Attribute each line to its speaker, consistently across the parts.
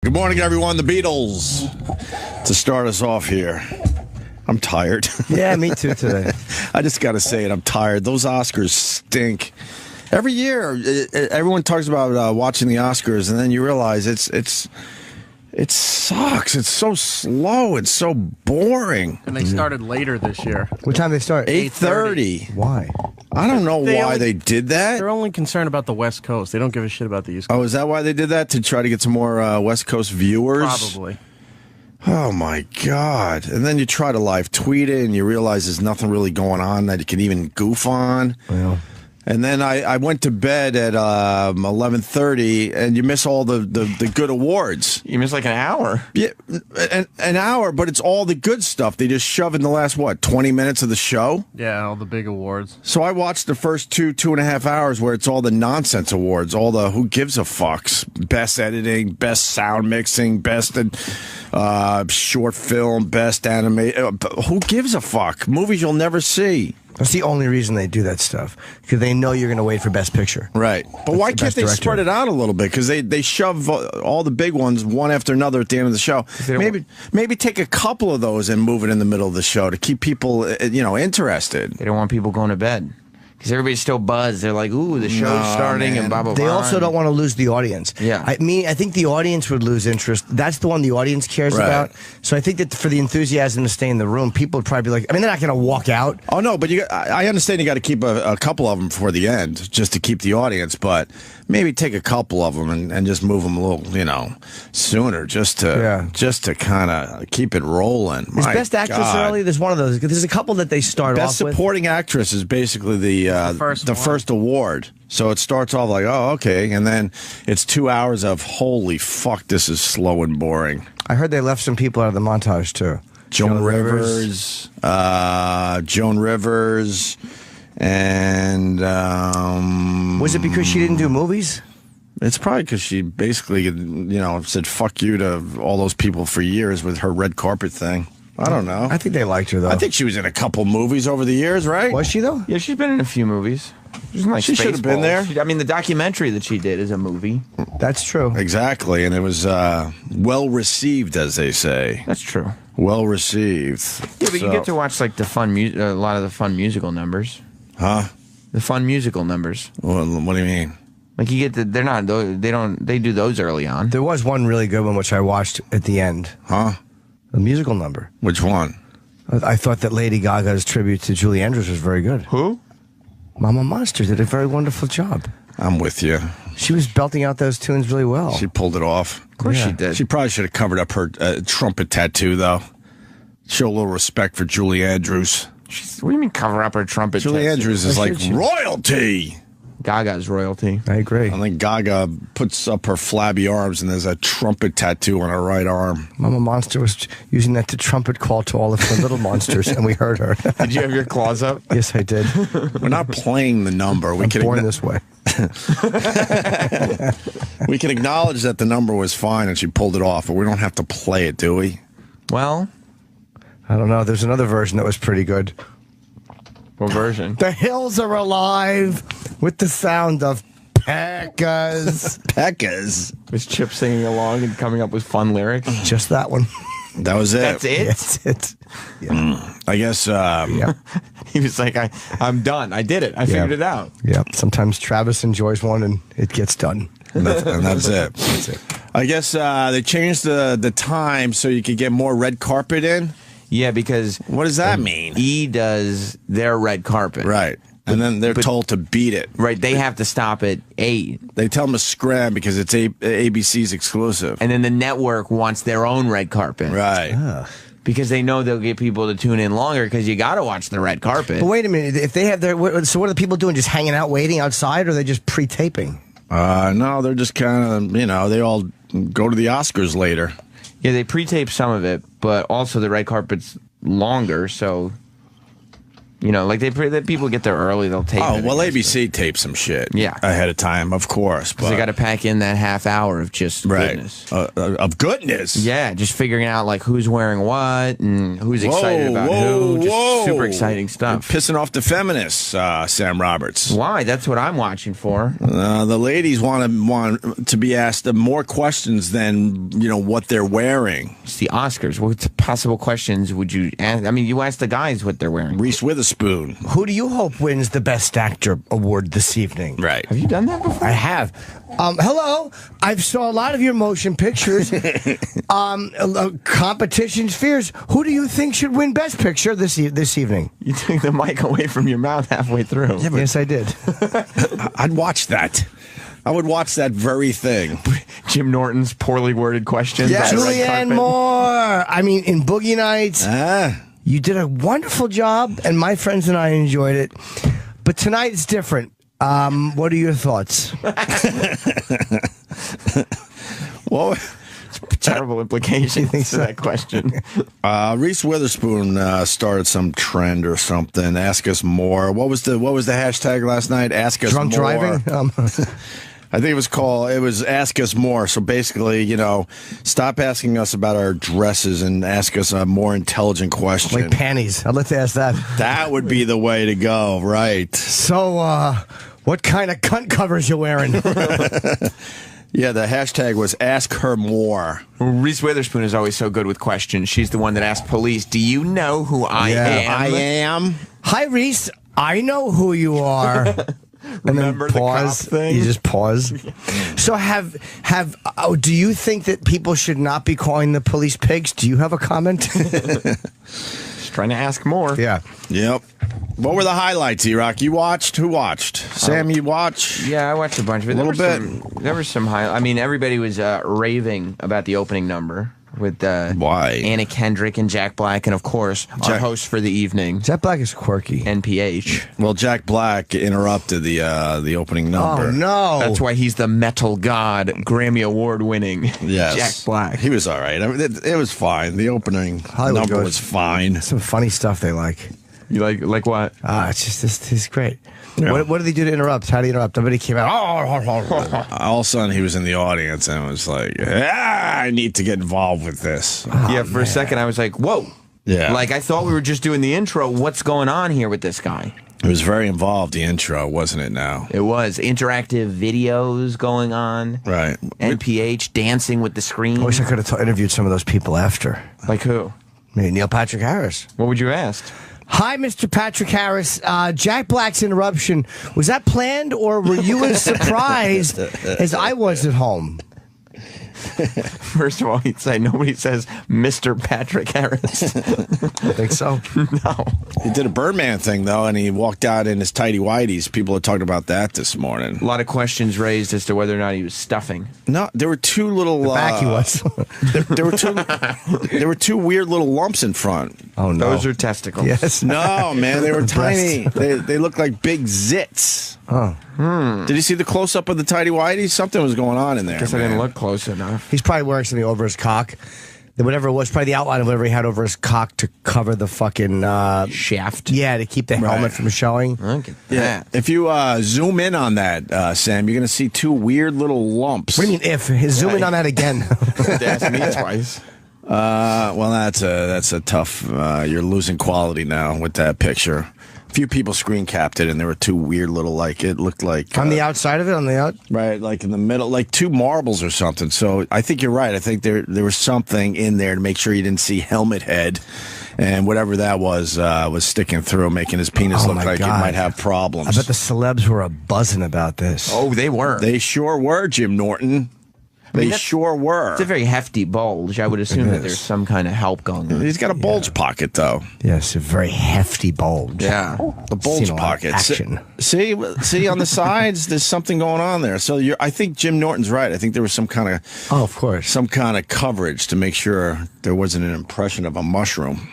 Speaker 1: Good morning, everyone. The Beatles. To start us off here. I'm tired.
Speaker 2: Yeah, me too today.
Speaker 1: I just got to say it. I'm tired. Those Oscars stink. Every year, everyone talks about watching the Oscars, and then you realize it sucks. It's so slow. It's so boring.
Speaker 3: And they started later this year.
Speaker 2: What time they start?
Speaker 1: 8:30.
Speaker 2: Why?
Speaker 1: I don't know why they did that.
Speaker 3: They're only concerned about the West Coast. They don't give a shit about the East Coast.
Speaker 1: Oh, is that why they did that? To try to get some more West Coast viewers?
Speaker 3: Probably.
Speaker 1: Oh, my God. And then you try to live tweet it, and you realize there's nothing really going on that you can even goof on.
Speaker 2: Well.
Speaker 1: And then I went to bed at 11:30, and you miss all the good awards.
Speaker 4: You miss like an hour.
Speaker 1: Yeah, an hour, but it's all the good stuff. They just shove in the last, 20 minutes of the show?
Speaker 3: Yeah, all the big awards.
Speaker 1: So I watched the first 2.5 hours where it's all the nonsense awards, all the who gives a fucks. Best editing, best sound mixing, best short film, best anime. Who gives a fuck? Movies you'll never see.
Speaker 2: That's the only reason they do that stuff, because they know you're going to wait for Best Picture.
Speaker 1: Right. But why can't they spread it out a little bit? Because they shove all the big ones one after another at the end of the show. Maybe take a couple of those and move it in the middle of the show to keep people interested.
Speaker 4: They don't want people going to bed. Because everybody's still buzzed. They're like, ooh, the show's starting,
Speaker 1: man.
Speaker 4: and blah, blah, blah.
Speaker 2: They also don't want to lose the audience.
Speaker 4: Yeah.
Speaker 2: I think the audience would lose interest. That's the one the audience cares about. So I think that for the enthusiasm to stay in the room, people would probably be like, they're not going to walk out.
Speaker 1: Oh, no, but I understand you got to keep a couple of them for the end just to keep the audience, but maybe take a couple of them and just move them a little, sooner just to kind of keep it rolling.
Speaker 2: Is Best Actress early? There's one of those. There's a couple that they start
Speaker 1: Best
Speaker 2: off with.
Speaker 1: Supporting Actress is basically the first award. So it starts off like, oh, okay, and then it's 2 hours of holy fuck, this is slow and boring.
Speaker 2: I heard they left some people out of the montage too.
Speaker 1: Joan Rivers, and
Speaker 2: was it because she didn't do movies?
Speaker 1: It's probably because she basically, said fuck you to all those people for years with her red carpet thing. I don't know.
Speaker 2: I think they liked her, though.
Speaker 1: I think she was in a couple movies over the years, right?
Speaker 2: Was she, though?
Speaker 4: Yeah, she's been in a few movies.
Speaker 1: She should have been there.
Speaker 4: The documentary that she did is a movie.
Speaker 2: That's true.
Speaker 1: Exactly, and it was well received, as they say.
Speaker 4: That's true.
Speaker 1: Well received.
Speaker 4: Yeah, but you get to watch like a lot of the fun musical numbers.
Speaker 1: Huh?
Speaker 4: The fun musical numbers.
Speaker 1: What do you mean?
Speaker 4: Like you get they do those early on.
Speaker 2: There was one really good one which I watched at the end.
Speaker 1: Huh?
Speaker 2: A musical number.
Speaker 1: Which one?
Speaker 2: I thought that Lady Gaga's tribute to Julie Andrews was very good.
Speaker 4: Who?
Speaker 2: Mama Monster did a very wonderful job.
Speaker 1: I'm with you.
Speaker 2: She was belting out those tunes really well.
Speaker 1: She pulled it off.
Speaker 4: Of course she did.
Speaker 1: She probably should have covered up her trumpet tattoo, though. Show a little respect for Julie Andrews.
Speaker 4: What do you mean cover up her trumpet tattoo?
Speaker 1: Julie Andrews is like royalty.
Speaker 4: Gaga's royalty.
Speaker 2: I agree.
Speaker 1: I think Gaga puts up her flabby arms and there's a trumpet tattoo on her right arm.
Speaker 2: Mama Monster was using that to trumpet call to all of the little monsters, and we heard her.
Speaker 4: Did you have your claws up?
Speaker 2: Yes, I did.
Speaker 1: We're not playing the number.
Speaker 2: I'm born this way.
Speaker 1: We can acknowledge that the number was fine and she pulled it off, but we don't have to play it, do we?
Speaker 4: Well,
Speaker 2: I don't know. There's another version that was pretty good.
Speaker 4: What version?
Speaker 2: The hills are alive with the sound of peckers.
Speaker 1: Peckers.
Speaker 4: Was Chip singing along and coming up with fun lyrics?
Speaker 2: Just that one.
Speaker 1: That was it.
Speaker 4: That's it?
Speaker 2: That's it. Yeah.
Speaker 1: I guess.
Speaker 2: Yeah.
Speaker 4: He was like, I'm done. I did it. I figured it out.
Speaker 2: Yeah. Sometimes Travis enjoys one and it gets done.
Speaker 1: And that's it.
Speaker 2: That's it.
Speaker 1: I guess they changed the time so you could get more red carpet in.
Speaker 4: Yeah, because...
Speaker 1: What does that mean?
Speaker 4: E does their red carpet.
Speaker 1: Right. And then they're told to beat it.
Speaker 4: Right. They have to stop at 8.
Speaker 1: They tell them to scram because it's ABC's exclusive.
Speaker 4: And then the network wants their own red carpet.
Speaker 1: Right.
Speaker 4: Because they know they'll get people to tune in longer because you got to watch the red carpet.
Speaker 2: But wait a minute. If they have so what are the people doing? Just hanging out, waiting outside, or are they just pre-taping?
Speaker 1: No, they're just kind of, they all go to the Oscars later.
Speaker 4: Yeah, they pre-tape some of it, but also the red carpet's longer, so You know, like the people get there early, they'll tape it.
Speaker 1: Oh, well, ABC tapes some shit ahead of time, of course. But
Speaker 4: they got to pack in that half hour of just goodness.
Speaker 1: Of goodness.
Speaker 4: Yeah, just figuring out like who's wearing what and who's excited about who. Just super exciting stuff.
Speaker 1: You're pissing off the feminists, Sam Roberts.
Speaker 4: Why? That's what I'm watching for.
Speaker 1: The ladies want to be asked more questions than, what they're wearing.
Speaker 4: It's the Oscars. What possible questions would you ask? I mean, you ask the guys what they're wearing.
Speaker 1: Reese Witherspoon.
Speaker 2: Who do you hope wins the Best Actor award this evening?
Speaker 1: Right.
Speaker 4: Have you done that before?
Speaker 2: I have. Hello. I've saw a lot of your motion pictures. Competition spheres. Who do you think should win Best Picture this evening?
Speaker 4: You took the mic away from your mouth halfway through.
Speaker 2: Yeah, yes, I did.
Speaker 1: I'd watch that. I would watch that very thing.
Speaker 4: Jim Norton's poorly worded questions.
Speaker 1: Yes.
Speaker 2: Julianne Moore. I mean, in Boogie Nights. You did a wonderful job, and my friends and I enjoyed it. But tonight it's different. What are your thoughts?
Speaker 1: Well,
Speaker 4: terrible implications to that question.
Speaker 1: Reese Witherspoon started some trend or something. Ask us more. What was the hashtag last night? Ask us
Speaker 2: Drunk
Speaker 1: more.
Speaker 2: driving.
Speaker 1: I think it was ask us more. So basically, stop asking us about our dresses and ask us a more intelligent question.
Speaker 2: Like panties. I'd like to ask that.
Speaker 1: That would be the way to go, right?
Speaker 2: So, what kind of cunt covers you wearing?
Speaker 1: Yeah, the hashtag was ask her more.
Speaker 4: Reese Witherspoon is always so good with questions. She's the one that asked police, do you know who I am?
Speaker 1: I am.
Speaker 2: Hi, Reese. I know who you are.
Speaker 4: Remember
Speaker 2: and then
Speaker 4: the cop
Speaker 2: pause.
Speaker 4: thing?
Speaker 2: You just pause. So do you think that people should not be calling the police pigs? Do you have a comment?
Speaker 4: Just trying to ask more.
Speaker 2: Yeah.
Speaker 1: Yep. What were the highlights, E-Rock? You watched? Who watched? Sam, you watch?
Speaker 4: Yeah, I watched a bunch of it. There were some highlights. I mean, everybody was raving about the opening number with Anna Kendrick and Jack Black, and of course, our host for the evening,
Speaker 2: Jack Black is quirky.
Speaker 4: NPH.
Speaker 1: Well, Jack Black interrupted the opening number.
Speaker 2: Oh no!
Speaker 4: That's why he's the metal god, Grammy Award winning.
Speaker 1: Yes.
Speaker 4: Jack Black.
Speaker 1: He was all right. I mean, it was fine. The opening number was fine.
Speaker 2: Some funny stuff they like.
Speaker 4: You like what?
Speaker 2: It's just it's great.
Speaker 1: Yeah.
Speaker 2: What did they do to interrupt? How do you interrupt? Nobody came out.
Speaker 1: All of a sudden, he was in the audience and was like, I need to get involved with this.
Speaker 4: For a second, I was like, whoa.
Speaker 1: Yeah.
Speaker 4: Like, I thought we were just doing the intro. What's going on here with this guy?
Speaker 1: It was very involved, the intro, wasn't it now?
Speaker 4: It was. Interactive videos going on.
Speaker 1: Right.
Speaker 4: NPH dancing with the screen.
Speaker 2: I wish I could have interviewed some of those people after.
Speaker 4: Like who?
Speaker 2: Maybe Neil Patrick Harris.
Speaker 4: What would you ask?
Speaker 2: Hi, Mr. Patrick Harris. Jack Black's interruption, was that planned or were you as surprised as I was at home?
Speaker 4: First of all, he'd say nobody says Mr. Patrick Harris.
Speaker 2: I think so.
Speaker 4: No.
Speaker 1: He did a Birdman thing, though, and he walked out in his tighty whities. People are talking about that this morning.
Speaker 4: A lot of questions raised as to whether or not he was stuffing.
Speaker 1: No, there were two little...
Speaker 2: back he was.
Speaker 1: there were two weird little lumps in front.
Speaker 2: Oh, no.
Speaker 4: Those are testicles.
Speaker 2: Yes.
Speaker 1: No, man, they were tiny. They looked like big zits.
Speaker 2: Oh.
Speaker 1: Did you see the close-up of the tighty whities? Something was going on in there,
Speaker 4: Guess I didn't look close enough.
Speaker 2: He's probably wearing something over his cock. Whatever it was, probably the outline of whatever he had over his cock to cover the fucking...
Speaker 4: shaft.
Speaker 2: Yeah, to keep the helmet from showing.
Speaker 4: Okay.
Speaker 1: Yeah. If you zoom in on that, Sam, you're going to see two weird little lumps.
Speaker 2: What do you mean if? Zoom in on that again.
Speaker 4: They asked me twice.
Speaker 1: Well, that's a tough... you're losing quality now with that picture. A few people screen capped it, and there were two weird little, it looked like...
Speaker 2: On the outside of it? On the out?
Speaker 1: Right, like in the middle, like two marbles or something. So I think you're right. I think there was something in there to make sure you didn't see helmet head. And whatever that was sticking through, making his penis look like it might have problems.
Speaker 2: I bet the celebs were buzzing about this.
Speaker 4: Oh, they were.
Speaker 1: They sure were, Jim Norton. They sure were.
Speaker 4: It's a very hefty bulge. I would assume that there's some kind of help going on.
Speaker 1: He's got a bulge pocket, though.
Speaker 2: Yes, a very hefty bulge.
Speaker 4: Yeah.
Speaker 1: The bulge
Speaker 2: Seen a lot of
Speaker 1: pocket.
Speaker 2: action.
Speaker 1: See, on the sides, there's something going on there. So I think Jim Norton's right. I think there was some kind of
Speaker 2: of course,
Speaker 1: some kind of coverage to make sure there wasn't an impression of a mushroom.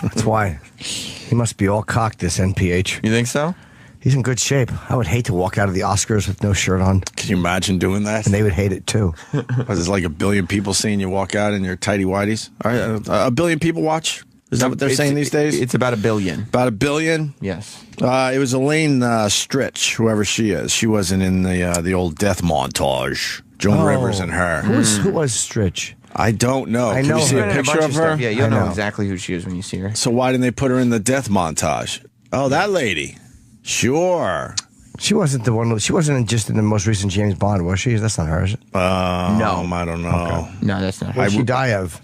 Speaker 2: That's why he must be all cocked. This NPH.
Speaker 4: You think so?
Speaker 2: He's in good shape. I would hate to walk out of the Oscars with no shirt on.
Speaker 1: Can you imagine doing that?
Speaker 2: And they would hate it too.
Speaker 1: There's like a billion people seeing you walk out in your tighty whities. All right, a billion people watch. Is that what they're saying these days?
Speaker 4: It's about $1 billion.
Speaker 1: About $1 billion?
Speaker 4: Yes.
Speaker 1: It was Elaine Stritch, whoever she is. She wasn't in the old death montage. Joan Rivers and her.
Speaker 2: Who was Stritch?
Speaker 1: I don't know.
Speaker 2: I
Speaker 1: Can
Speaker 2: know
Speaker 1: you see
Speaker 2: her.
Speaker 1: a picture of her?
Speaker 4: Yeah, you'll know exactly who she is when you see her.
Speaker 1: So why didn't they put her in the death montage? Oh, that lady. Sure.
Speaker 2: She wasn't the one. She wasn't just in the most recent James Bond, was she? That's not her, is it?
Speaker 4: No.
Speaker 1: I don't know.
Speaker 2: Okay.
Speaker 4: No, that's not her.
Speaker 2: What did she die of?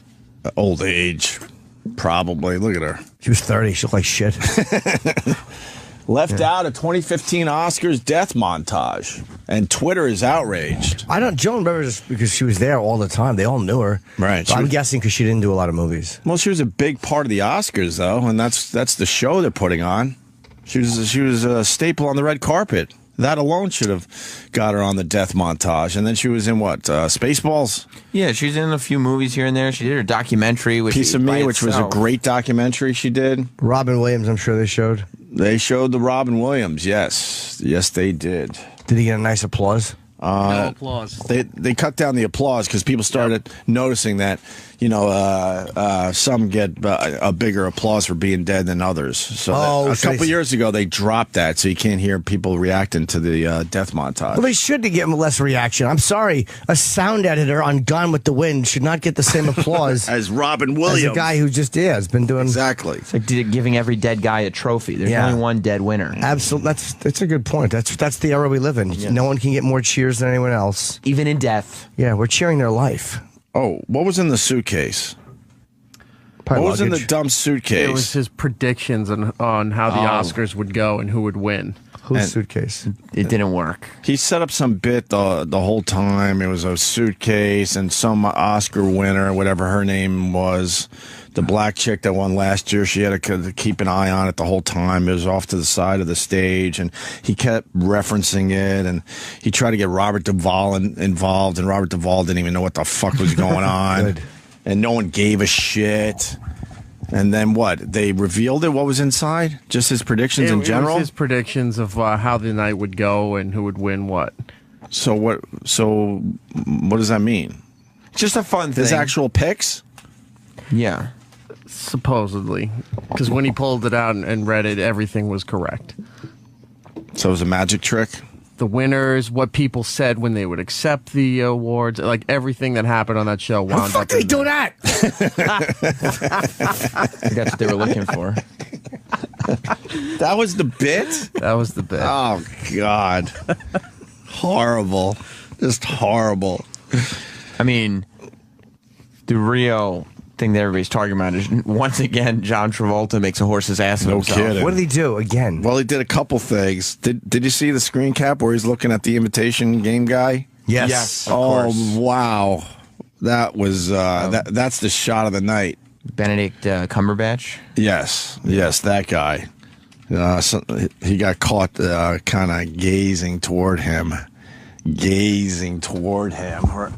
Speaker 1: Old age. Probably. Look at her.
Speaker 2: She was 30. She looked like shit.
Speaker 1: Left out a 2015 Oscars death montage. And Twitter is outraged.
Speaker 2: Joan Rivers, because she was there all the time. They all knew her.
Speaker 1: Right.
Speaker 2: So I'm guessing because she didn't do a lot of movies.
Speaker 1: Well, she was a big part of the Oscars, though, and that's the show they're putting on. She was a staple on the red carpet. That alone should have got her on the death montage. And then she was in what? Spaceballs?
Speaker 4: Yeah, she's in a few movies here and there. She did her documentary,
Speaker 1: Piece of Me, which was a great documentary she did.
Speaker 2: Robin Williams, I'm sure they showed.
Speaker 1: They showed the Robin Williams, yes. Yes, they did.
Speaker 2: Did he get a nice applause?
Speaker 3: No applause.
Speaker 1: They cut down the applause because people started noticing that, some get a bigger applause for being dead than others. So a couple years ago, they dropped that, so you can't hear people reacting to the death montage.
Speaker 2: Well, they should to get less reaction. I'm sorry, a sound editor on Gone with the Wind should not get the same applause
Speaker 1: as Robin Williams,
Speaker 2: as a guy who just has been doing
Speaker 1: exactly.
Speaker 4: It's like giving every dead guy a trophy. There's only one dead winner.
Speaker 2: Absolutely, that's a good point. That's the era we live in. Yeah. No one can get more cheers than anyone else,
Speaker 4: even in death.
Speaker 2: Yeah, we're cheering their life.
Speaker 1: Oh, what was in the suitcase? What was in the dumb suitcase?
Speaker 3: It was his predictions on how the Oscars would go and who would win.
Speaker 2: Whose suitcase?
Speaker 4: It didn't work.
Speaker 1: He set up some bit the whole time. It was a suitcase and some Oscar winner, whatever her name was, the black chick that won last year. She had to keep an eye on it the whole time. It was off to the side of the stage, and he kept referencing it. And he tried to get Robert Duvall involved, and Robert Duvall didn't even know what the fuck was going on.
Speaker 2: Good.
Speaker 1: And no one gave a shit. And then what? They revealed it? What was inside? Just his predictions in general?
Speaker 3: It was his predictions of how the night would go and who would win what.
Speaker 1: So what does that mean?
Speaker 4: Just a fun thing.
Speaker 1: His actual picks?
Speaker 4: Yeah.
Speaker 3: Supposedly. Because when he pulled it out and read it, everything was correct.
Speaker 1: So it was a magic trick?
Speaker 3: The winners, what people said when they would accept the awards, like everything that happened on that show wound up.
Speaker 2: How the fuck did he do that?
Speaker 4: That's what they were looking for.
Speaker 1: That was the bit?
Speaker 3: That was the bit.
Speaker 1: Oh, God. Horrible. Just horrible.
Speaker 4: I mean, the real thing that everybody's talking about is once again John Travolta makes a horse's ass of himself.
Speaker 1: Kidding.
Speaker 2: What did he do again?
Speaker 1: Well, he did a couple things. Did you see the screen cap where he's looking at the invitation game guy?
Speaker 2: Yes.
Speaker 4: Of course.
Speaker 1: Wow. That was that's the shot of the night.
Speaker 4: Benedict Cumberbatch?
Speaker 1: Yes, that guy. So he got caught kind of gazing toward him.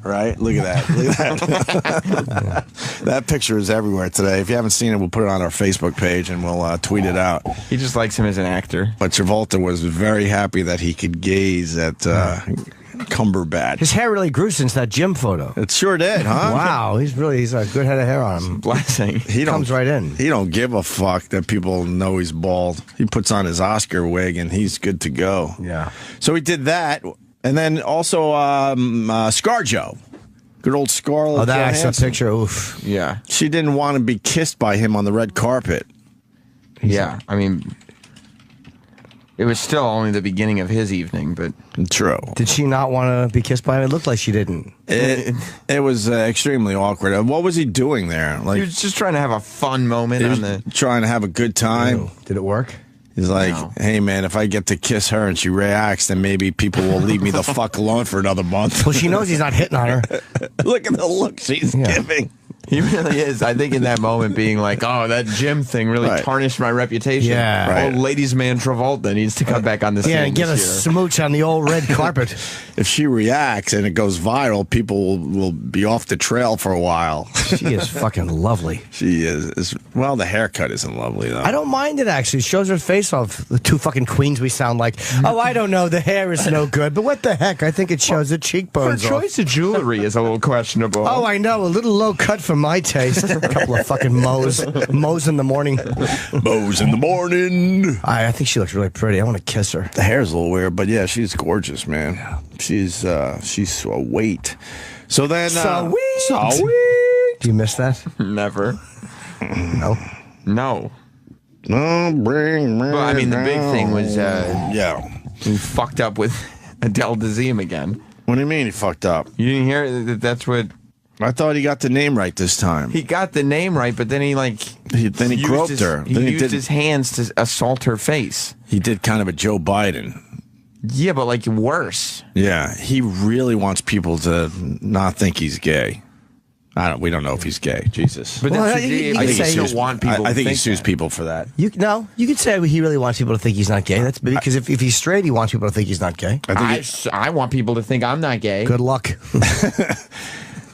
Speaker 1: Right? Look at that. Look at that. That picture is everywhere today. If you haven't seen it, we'll put it on our Facebook page and we'll tweet it out.
Speaker 4: He just likes him as an actor.
Speaker 1: But Travolta was very happy that he could gaze at Cumberbatch.
Speaker 2: His hair really grew since that gym photo.
Speaker 1: It sure did, huh?
Speaker 2: Wow, he's a good head of hair on him.
Speaker 4: Blessing.
Speaker 1: He
Speaker 2: comes right in.
Speaker 1: He don't give a fuck that people know he's bald. He puts on his Oscar wig and he's good to go.
Speaker 2: Yeah.
Speaker 1: So he did that. And then also ScarJo. Good old Scarlett
Speaker 2: Oh, that I saw a
Speaker 1: Johansson.
Speaker 2: picture. Oof.
Speaker 4: Yeah.
Speaker 1: She didn't want to be kissed by him on the red carpet.
Speaker 4: Yeah. I mean, it was still only the beginning of his evening, but...
Speaker 1: True.
Speaker 2: Did she not want to be kissed by him? It looked like she didn't.
Speaker 1: It was extremely awkward. What was he doing there? Like,
Speaker 4: he was just trying to have a fun moment on the...
Speaker 1: trying to have a good time.
Speaker 2: Ew. Did it work?
Speaker 1: He's like,
Speaker 4: No.
Speaker 1: hey, man, if I get to kiss her and she reacts, then maybe people will leave me the fuck alone for another month.
Speaker 2: Well, she knows he's not hitting on her.
Speaker 1: Look at the look she's giving.
Speaker 4: He really is. I think in that moment being like, oh, that gym thing really
Speaker 1: Right.
Speaker 4: tarnished my reputation.
Speaker 2: Yeah.
Speaker 1: Right.
Speaker 4: Oh, ladies man Travolta needs to come back on the scene
Speaker 2: Yeah, and get a
Speaker 4: this year.
Speaker 2: smooch on the old red carpet.
Speaker 1: If she reacts and it goes viral, people will be off the trail for a while.
Speaker 2: She is fucking lovely.
Speaker 1: She is. Well, the haircut isn't lovely, though.
Speaker 2: I don't mind it, actually. It shows her face off. The two fucking queens we sound like. Oh, I don't know. The hair is no good. But what the heck? I think it shows the
Speaker 4: Her
Speaker 2: cheekbones off.
Speaker 4: choice of jewelry is a little questionable.
Speaker 2: Oh, I know. A little low cut for my taste. A couple of fucking mows. Mows in the morning.
Speaker 1: Mows in the morning.
Speaker 2: I think she looks really pretty. I want to kiss her.
Speaker 1: The hair's a little weird, but yeah, she's gorgeous, man. She's a weight. So then,
Speaker 2: Sweet. Do you miss that?
Speaker 4: Never.
Speaker 2: No.
Speaker 4: No.
Speaker 1: Bring me
Speaker 4: Well, I mean, the big thing was
Speaker 1: he
Speaker 4: fucked up with Adele Dazeem again.
Speaker 1: What do you mean he fucked up?
Speaker 4: You didn't hear that? That's what...
Speaker 1: I thought he got the name right this time.
Speaker 4: He got the name right, but then he
Speaker 1: groped her.
Speaker 4: He used his hands to assault her face.
Speaker 1: He did kind of a Joe Biden.
Speaker 4: Yeah, but like worse.
Speaker 1: Yeah, he really wants people to not think he's gay. We don't know if he's gay. Jesus.
Speaker 4: But
Speaker 2: Well,
Speaker 4: that's
Speaker 2: you
Speaker 4: I
Speaker 2: can
Speaker 4: think
Speaker 2: say-
Speaker 4: he still want people.
Speaker 1: I think he
Speaker 4: to
Speaker 1: sues
Speaker 4: that.
Speaker 1: people for that.
Speaker 2: You could say he really wants people to think he's not gay. That's because if he's straight, he wants people to think he's not gay.
Speaker 4: I want people to think I'm not gay.
Speaker 2: Good luck.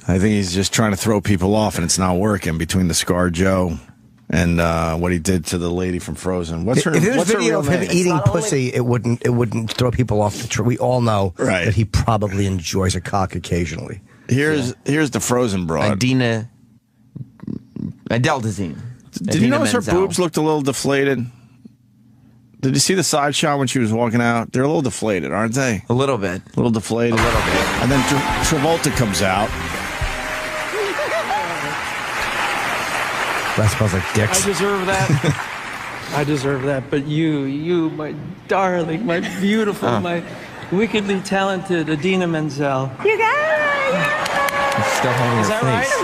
Speaker 1: I think he's just trying to throw people off, and it's not working between the Scar Joe and what he did to the lady from Frozen. What's her?
Speaker 2: If there was
Speaker 1: What's her
Speaker 2: video
Speaker 1: real
Speaker 2: of him
Speaker 1: name?
Speaker 2: eating pussy, it wouldn't throw people off the tree. We all know that he probably enjoys a cock occasionally.
Speaker 1: Here's the Frozen broad.
Speaker 4: Adele Dazeem.
Speaker 1: Did you notice her boobs looked a little deflated? Did you see the side shot when she was walking out? They're a little deflated, aren't they?
Speaker 4: A little bit.
Speaker 1: A little deflated.
Speaker 4: A little bit.
Speaker 1: And then Travolta comes out.
Speaker 2: That smells like dicks.
Speaker 5: I deserve that. I deserve that. But you, my darling, my beautiful, my wickedly talented Idina Menzel.
Speaker 6: You got it.
Speaker 4: It's still holding
Speaker 5: Is
Speaker 4: her
Speaker 5: that
Speaker 4: face.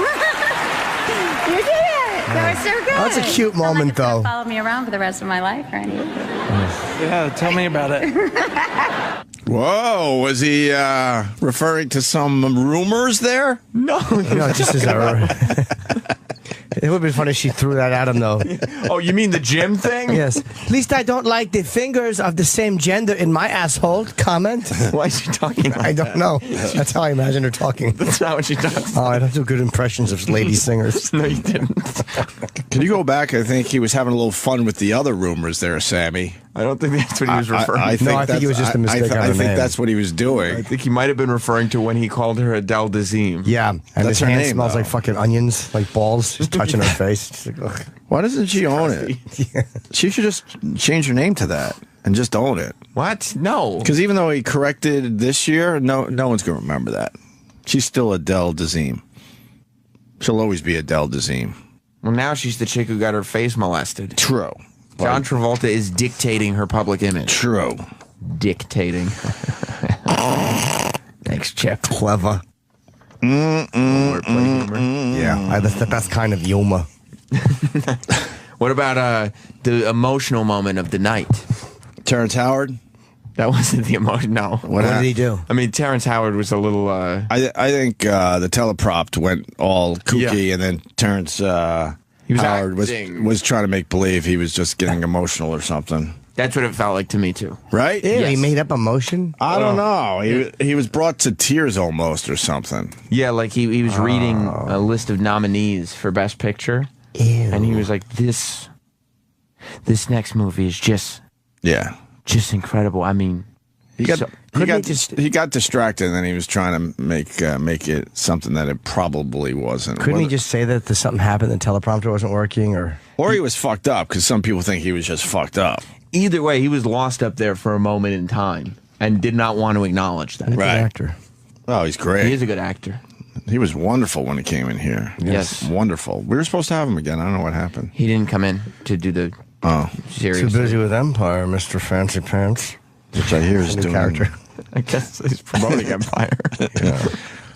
Speaker 6: You did it. That was so good.
Speaker 2: That's a cute
Speaker 6: Not
Speaker 2: moment,
Speaker 6: like it's gonna
Speaker 2: though.
Speaker 6: Follow me around for the rest of my life or anything.
Speaker 5: Yeah, tell me about it.
Speaker 1: Whoa, was he referring to some rumors there?
Speaker 4: No.
Speaker 2: No, just as a. It would be funny if she threw that at him, though.
Speaker 4: Oh, you mean the gym thing?
Speaker 2: Yes. At least I don't like the fingers of the same gender in my asshole. Comment.
Speaker 4: Why is she talking like
Speaker 2: I don't know. That's how I imagine her talking.
Speaker 4: That's not what she does.
Speaker 2: Oh, I don't do good impressions of lady singers.
Speaker 4: No, you didn't.
Speaker 1: Can you go back? I think he was having a little fun with the other rumors there, Sammy.
Speaker 4: I don't think that's what he was referring to.
Speaker 2: I think it was just a mistake on
Speaker 1: I
Speaker 2: her
Speaker 1: think
Speaker 2: name.
Speaker 1: that's what he was
Speaker 4: I
Speaker 1: doing.
Speaker 4: think he might have been referring to when he called her Adele Dazeem.
Speaker 2: Yeah, and
Speaker 1: That's
Speaker 2: his
Speaker 1: her
Speaker 2: hand
Speaker 1: name,
Speaker 2: smells
Speaker 1: though.
Speaker 2: like fucking onions, like balls, just touching her face. She's like, ugh.
Speaker 1: Why doesn't she own it? She should just change her name to that and just own it.
Speaker 4: What? No.
Speaker 1: Because even though he corrected this year, no one's going to remember that. She's still Adele Dazeem. She'll always be Adele Dazeem.
Speaker 4: Well, now she's the chick who got her face molested.
Speaker 1: True.
Speaker 4: John Travolta is dictating her public image.
Speaker 1: True.
Speaker 4: Dictating. Thanks, Chip.
Speaker 2: Clever.
Speaker 4: Wordplay humor.
Speaker 2: Yeah, that's the best kind of humor.
Speaker 4: What about the emotional moment of the night?
Speaker 1: Terrence Howard?
Speaker 4: That wasn't the emotion. No.
Speaker 2: What did he do?
Speaker 4: I mean, Terrence Howard was a little.
Speaker 1: I think the teleprompter went all kooky,
Speaker 4: Yeah.
Speaker 1: and then Terrence Howard
Speaker 4: acting.
Speaker 1: was trying to make believe he was just getting emotional or something.
Speaker 4: That's what it felt like to me too.
Speaker 1: Right?
Speaker 2: Ew,
Speaker 4: Yes.
Speaker 2: he made up emotion?
Speaker 1: I don't know. He was brought to tears almost or something.
Speaker 4: Yeah, like he was reading a list of nominees for Best Picture,
Speaker 2: Ew.
Speaker 4: and he was like, "This next movie is just incredible." I mean,
Speaker 1: He got
Speaker 4: so-
Speaker 1: he got distracted, and then he was trying to make it something that it probably wasn't.
Speaker 2: Couldn't he just say that something happened, the teleprompter wasn't working, or
Speaker 1: Or he was fucked up, because some people think he was just fucked up.
Speaker 4: either way, he was lost up there for a moment in time and did not want to acknowledge that.
Speaker 2: good
Speaker 1: Right.
Speaker 2: actor?
Speaker 1: Oh, he's great.
Speaker 4: He is a good actor.
Speaker 1: He was wonderful when he came in here.
Speaker 4: Yes.
Speaker 1: Wonderful. We were supposed to have him again. I don't know what happened.
Speaker 4: He didn't come in to do the serious.
Speaker 2: Too busy with Empire, Mr. Fancy Pants.
Speaker 1: Which I hear is
Speaker 2: New
Speaker 1: doing.
Speaker 2: character.
Speaker 4: I guess he's promoting Empire.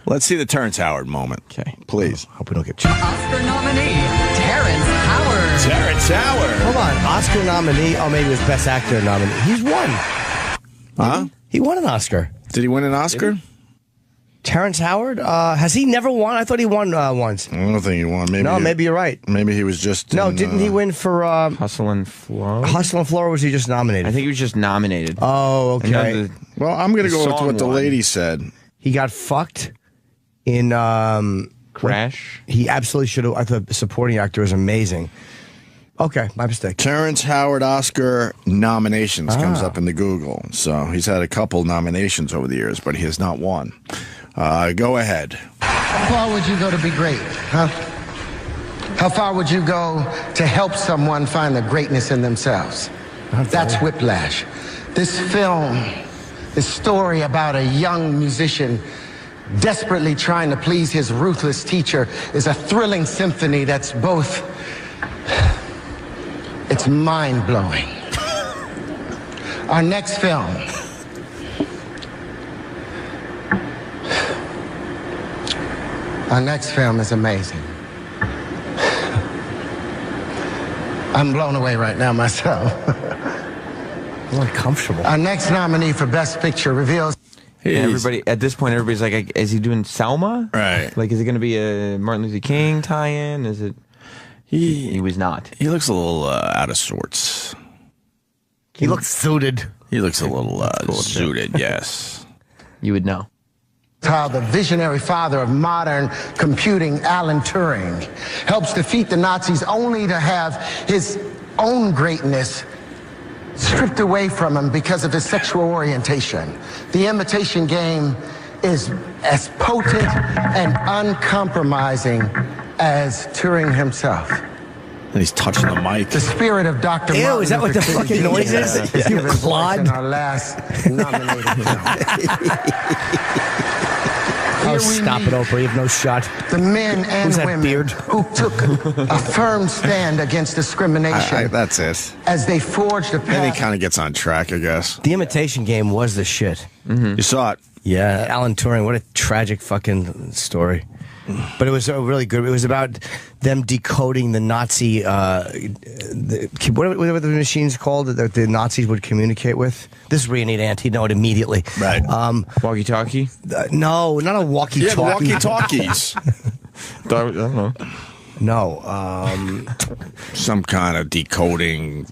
Speaker 1: Let's see the Terrence Howard moment.
Speaker 4: Okay.
Speaker 1: Please.
Speaker 2: Hope we don't get cheated.
Speaker 7: Oscar nominee, Terrence Howard.
Speaker 1: Terrence Howard.
Speaker 2: Hold on, Oscar nominee. Oh, maybe it was Best Actor nominee. He's won.
Speaker 1: Huh?
Speaker 2: He won an Oscar.
Speaker 1: Did he win an Oscar?
Speaker 2: Terrence Howard? Has he never won? I thought he won once.
Speaker 1: I don't think he won.
Speaker 2: Maybe you're right.
Speaker 1: Maybe he was just.
Speaker 2: No, didn't he win for
Speaker 4: Hustle and Flow.
Speaker 2: Hustle and Flow, or was he just nominated?
Speaker 4: I think he was just nominated.
Speaker 2: Oh,
Speaker 4: I know
Speaker 2: okay.
Speaker 4: the-
Speaker 1: Well, I'm going to
Speaker 4: The
Speaker 1: go with
Speaker 4: song
Speaker 1: what the
Speaker 4: won.
Speaker 1: lady said.
Speaker 2: He got fucked in
Speaker 4: Crash.
Speaker 2: He absolutely should have. I thought the supporting actor was amazing. Okay, my mistake.
Speaker 1: Terrence Howard Oscar nominations comes up in the Google. So he's had a couple nominations over the years, but he has not won. Go ahead.
Speaker 7: Paul, would you go to be great? Huh?
Speaker 8: How far would you go to help someone find the greatness in themselves? That's Whiplash. This film, this story about a young musician desperately trying to please his ruthless teacher is a thrilling symphony that's both, it's mind-blowing. Our next film, is amazing. I'm blown away right now myself.
Speaker 2: I'm uncomfortable.
Speaker 8: Our next nominee for Best Picture reveals...
Speaker 4: Everybody at this point, everybody's like, "Is he doing Selma?
Speaker 1: Right?
Speaker 4: Like, is it going to be a Martin Luther King tie-in? Is it?" He was not.
Speaker 1: He looks a little out of sorts.
Speaker 2: He looks suited.
Speaker 1: He looks a little suited. Yes,
Speaker 4: you would know.
Speaker 8: How the visionary father of modern computing, Alan Turing, helps defeat the Nazis only to have his own greatness stripped away from him because of his sexual orientation. The Imitation Game is as potent and uncompromising as Turing himself.
Speaker 1: And he's touching the mic.
Speaker 8: The spirit of Dr.
Speaker 2: Ew,
Speaker 8: Martin
Speaker 2: is that what the
Speaker 8: Luther
Speaker 2: fucking
Speaker 8: King
Speaker 2: noise is?
Speaker 8: Jr.
Speaker 2: You
Speaker 8: given voice
Speaker 2: clod?
Speaker 8: in our last nominated film.
Speaker 2: Oh, stop it, Oprah. You have no shot.
Speaker 8: The men and
Speaker 2: Who's that
Speaker 8: women
Speaker 2: beard?
Speaker 8: who took a firm stand against discrimination
Speaker 1: that's it.
Speaker 8: as they forged a
Speaker 1: And he
Speaker 8: path.
Speaker 1: kind of gets on track, I guess.
Speaker 2: The Imitation Game was the shit.
Speaker 1: You saw it.
Speaker 2: Yeah, Alan Turing. What a tragic fucking story. But it was really good. It was about them decoding the Nazi, what were the machines called that the Nazis would communicate with? This is where you need Ant. He'd know it immediately.
Speaker 1: Right.
Speaker 4: Walkie-talkie?
Speaker 2: No, not a walkie-talkie.
Speaker 1: Yeah, the walkie-talkies.
Speaker 4: I don't know.
Speaker 2: No.
Speaker 1: Some kind of decoding.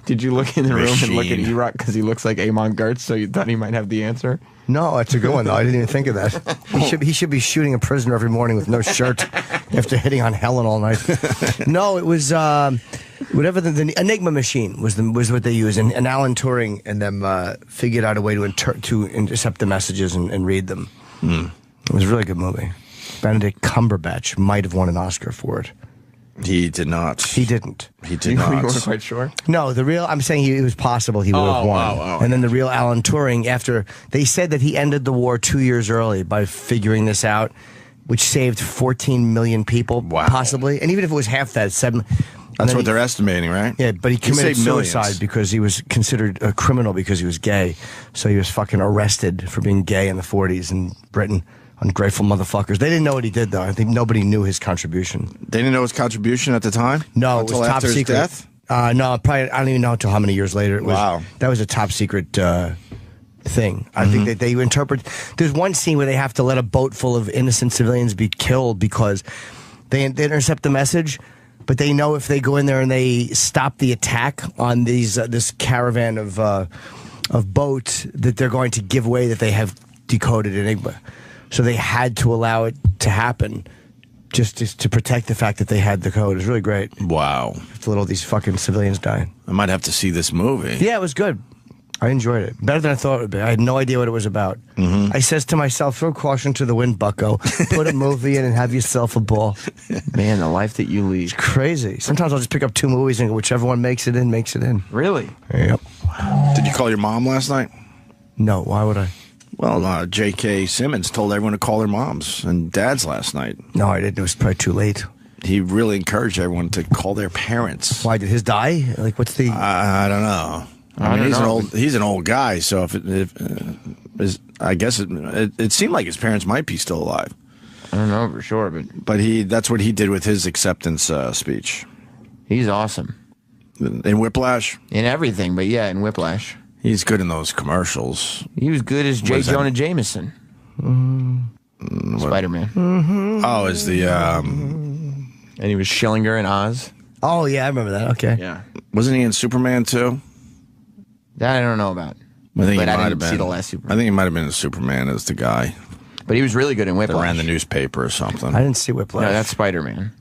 Speaker 4: Did you look in the room and look at
Speaker 1: Machine.
Speaker 4: E-Rock because he looks like Amon Gertz, so you thought he might have the answer?
Speaker 2: No, that's a good one, though. I didn't even think of that. He should be shooting a prisoner every morning with no shirt after hitting on Helen all night. No, it was whatever the Enigma machine was what they used, and Alan Turing and them figured out a way to intercept the messages and read them. It was a really good movie. Benedict Cumberbatch might have won an Oscar for it.
Speaker 1: He did not.
Speaker 2: He didn't.
Speaker 1: He did
Speaker 4: You
Speaker 1: not.
Speaker 4: weren't quite sure?
Speaker 2: No, I'm saying it was possible he would have won. And then the real Alan Turing, after they said that he ended the war 2 years early by figuring this out, which saved 14 million people, possibly. And even if it was half that, 7.
Speaker 1: That's what they're estimating, right?
Speaker 2: Yeah, but he committed
Speaker 1: saved
Speaker 2: suicide
Speaker 1: millions.
Speaker 2: because he was considered a criminal because he was gay. So he was fucking arrested for being gay in the 40s in Britain. Ungrateful motherfuckers. They didn't know what he did, though. I think nobody knew his contribution.
Speaker 1: They didn't know his contribution at the time?
Speaker 2: No,
Speaker 1: Until
Speaker 2: it was top
Speaker 1: after his
Speaker 2: secret.
Speaker 1: death?
Speaker 2: No, probably. I don't even know until how many years later it was.
Speaker 1: Wow.
Speaker 2: That was a top secret thing. I think that they interpret. There's one scene where they have to let a boat full of innocent civilians be killed because they intercept the message, but they know if they go in there and they stop the attack on this caravan of boats that they're going to give away that they have decoded Enigma. So they had to allow it to happen just to protect the fact that they had the code. It was really great.
Speaker 1: Wow.
Speaker 2: After little these fucking civilians dying.
Speaker 1: I might have to see this movie.
Speaker 2: Yeah, it was good. I enjoyed it. Better than I thought it would be. I had no idea what it was about. I says to myself, throw caution to the wind, bucko. Put a movie in and have yourself a ball.
Speaker 4: Man, the life that you lead.
Speaker 2: It's crazy. Sometimes I'll just pick up 2 movies and whichever one makes it in, makes it in.
Speaker 4: Really?
Speaker 2: Yep.
Speaker 1: Did you call your mom last night?
Speaker 2: No, why would I?
Speaker 1: Well, J.K. Simmons told everyone to call their moms and dads last night.
Speaker 2: No, I didn't. It was probably too late.
Speaker 1: He really encouraged everyone to call their parents.
Speaker 2: Why, did his die? Like, what's the...
Speaker 1: I don't know. I mean, he's an old guy, so I guess it seemed like his parents might be still alive.
Speaker 4: I don't know for sure,
Speaker 1: but that's what he did with his acceptance speech.
Speaker 4: He's awesome.
Speaker 1: In Whiplash?
Speaker 4: In everything, but yeah, in Whiplash.
Speaker 1: He's good in those commercials.
Speaker 4: He was good as J. Jonah Jameson. Spider-Man.
Speaker 1: Oh, is the...
Speaker 4: And he was Schillinger in Oz.
Speaker 2: Oh, yeah, I remember that. Okay.
Speaker 4: Yeah.
Speaker 1: Wasn't he in Superman, too?
Speaker 4: That I don't know about.
Speaker 1: I
Speaker 4: didn't see the last Superman.
Speaker 1: I think he might have been in Superman as the guy.
Speaker 4: But he was really good in Whiplash.
Speaker 1: That ran the newspaper or something.
Speaker 2: I didn't see Whiplash.
Speaker 4: No, that's Spider-Man.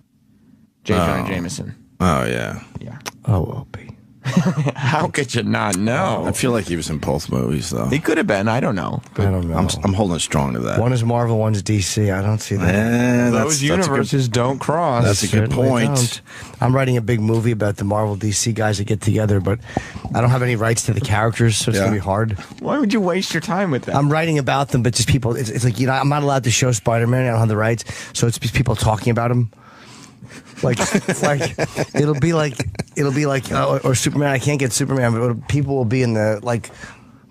Speaker 4: J. Jonah Jameson.
Speaker 1: Oh, yeah.
Speaker 4: Yeah.
Speaker 2: Oh, Opie.
Speaker 4: How could you not know?
Speaker 1: I feel like he was in both movies, though.
Speaker 4: He could have been. I don't know.
Speaker 2: I don't know.
Speaker 1: I'm holding strong to that.
Speaker 2: One is Marvel, one's DC. I don't see that.
Speaker 4: Those universes don't cross.
Speaker 1: That's a good point.
Speaker 2: Don't. I'm writing a big movie about the Marvel DC guys that get together, but I don't have any rights to the characters, so it's going to be hard.
Speaker 4: Why would you waste your time with that?
Speaker 2: I'm writing about them, but just people. It's like, I'm not allowed to show Spider-Man. I don't have the rights, so it's just people talking about him. Like it'll be like or Superman. I can't get Superman, but people will be in the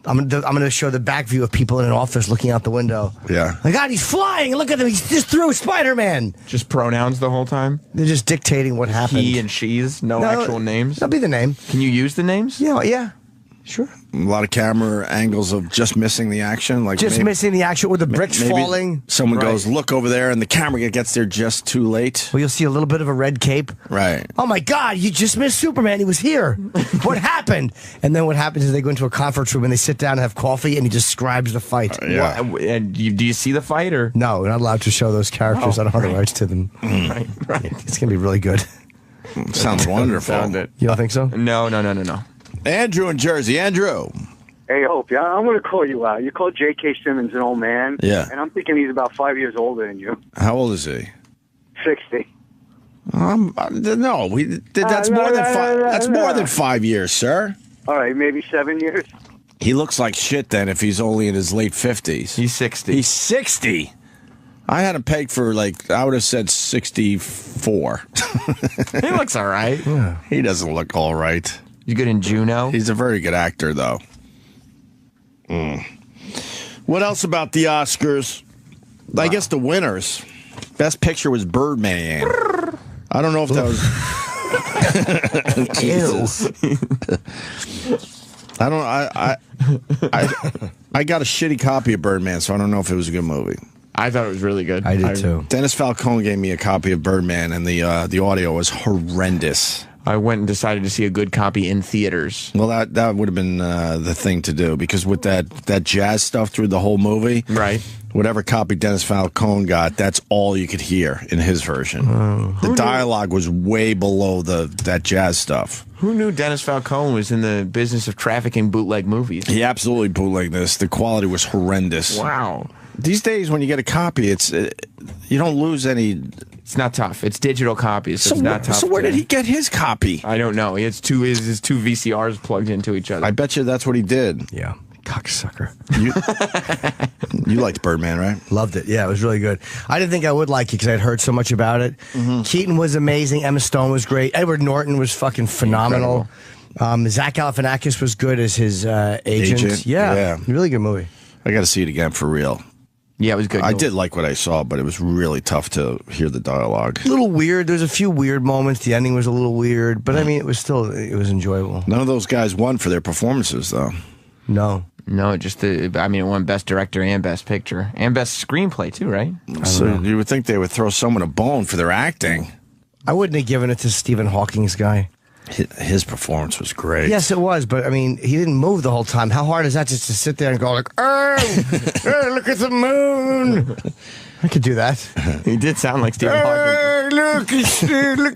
Speaker 2: I'm gonna show the back view of people in an office looking out the window.
Speaker 1: Yeah.
Speaker 2: Like, God, he's flying! Look at him! He's just through Spider-Man.
Speaker 4: Just pronouns the whole time?
Speaker 2: They're just dictating what happened.
Speaker 4: He and she's, no actual names.
Speaker 2: That'll be the name.
Speaker 4: Can you use the names?
Speaker 2: Yeah. Sure.
Speaker 1: A lot of camera angles of just missing the action, like
Speaker 2: Just missing the action with the bricks falling.
Speaker 1: Someone goes, look over there, and the camera gets there just too late.
Speaker 2: Well, you'll see a little bit of a red cape.
Speaker 1: Right.
Speaker 2: Oh my God! You just missed Superman. He was here. What happened? And then what happens is they go into a conference room and they sit down and have coffee, and he describes the fight.
Speaker 1: Yeah.
Speaker 4: And do you see the fight or?
Speaker 2: No, we're not allowed to show those characters. I don't have the rights to them.
Speaker 4: Right.
Speaker 2: It's gonna be really good.
Speaker 1: Sounds wonderful.
Speaker 2: You don't think so?
Speaker 4: No.
Speaker 1: Andrew in Jersey. Andrew.
Speaker 9: Hey, Opie, I'm going to call you out. You called J.K. Simmons an old man.
Speaker 1: Yeah.
Speaker 9: And I'm thinking he's about 5 years older than you.
Speaker 1: How old is he?
Speaker 9: 60.
Speaker 1: No, that's more than five. That's more than 5 years, sir.
Speaker 9: All right, maybe 7 years.
Speaker 1: He looks like shit then if he's only in his late 50s.
Speaker 4: He's 60.
Speaker 1: He's 60. I had him pegged for I would have said 64.
Speaker 4: He looks all right.
Speaker 1: Yeah. He doesn't look all right.
Speaker 4: He's good in Juno.
Speaker 1: He's a very good actor, though. What else about the Oscars? I guess the winners. Best picture was Birdman. I don't know if that was. Jesus. I got a shitty copy of Birdman, so I don't know if it was a good movie.
Speaker 4: I thought it was really good.
Speaker 2: I did too.
Speaker 1: Dennis Falcone gave me a copy of Birdman, and the audio was horrendous.
Speaker 4: I went and decided to see a good copy in theaters.
Speaker 1: Well, that would have been the thing to do, because with that jazz stuff through the whole movie,
Speaker 4: right?
Speaker 1: Whatever copy Dennis Falcone got, that's all you could hear in his version. The dialogue was way below that jazz stuff.
Speaker 4: Who knew Dennis Falcone was in the business of trafficking bootleg movies?
Speaker 1: He absolutely bootlegged this. The quality was horrendous.
Speaker 4: Wow.
Speaker 1: These days, when you get a copy, you don't lose any.
Speaker 4: It's not tough. It's digital copies. So it's not tough.
Speaker 1: So where did he get his copy?
Speaker 4: I don't know. He has his two VCRs plugged into each other.
Speaker 1: I bet you that's what he did.
Speaker 2: Yeah. Cocksucker.
Speaker 1: You liked Birdman, right?
Speaker 2: Loved it. Yeah, it was really good. I didn't think I would like it because I'd heard so much about it. Keaton was amazing. Emma Stone was great. Edward Norton was fucking phenomenal. Zach Galifianakis was good as his agent. Yeah. Really good movie.
Speaker 1: I got to see it again for real.
Speaker 4: Yeah, it was good.
Speaker 1: I did like what I saw, but it was really tough to hear the dialogue.
Speaker 2: A little weird. There's a few weird moments. The ending was a little weird, but I mean, it was enjoyable.
Speaker 1: None of those guys won for their performances, though.
Speaker 2: No,
Speaker 4: just it won Best Director and Best Picture and Best Screenplay too, right?
Speaker 1: So you would think they would throw someone a bone for their acting.
Speaker 2: I wouldn't have given it to Stephen Hawking's guy.
Speaker 1: His performance was great.
Speaker 2: Yes, it was, but I mean, he didn't move the whole time. How hard is that just to sit there and go like, "Oh, hey, look at the moon"? I could do that.
Speaker 4: He did sound like Stephen Hawking.
Speaker 2: Look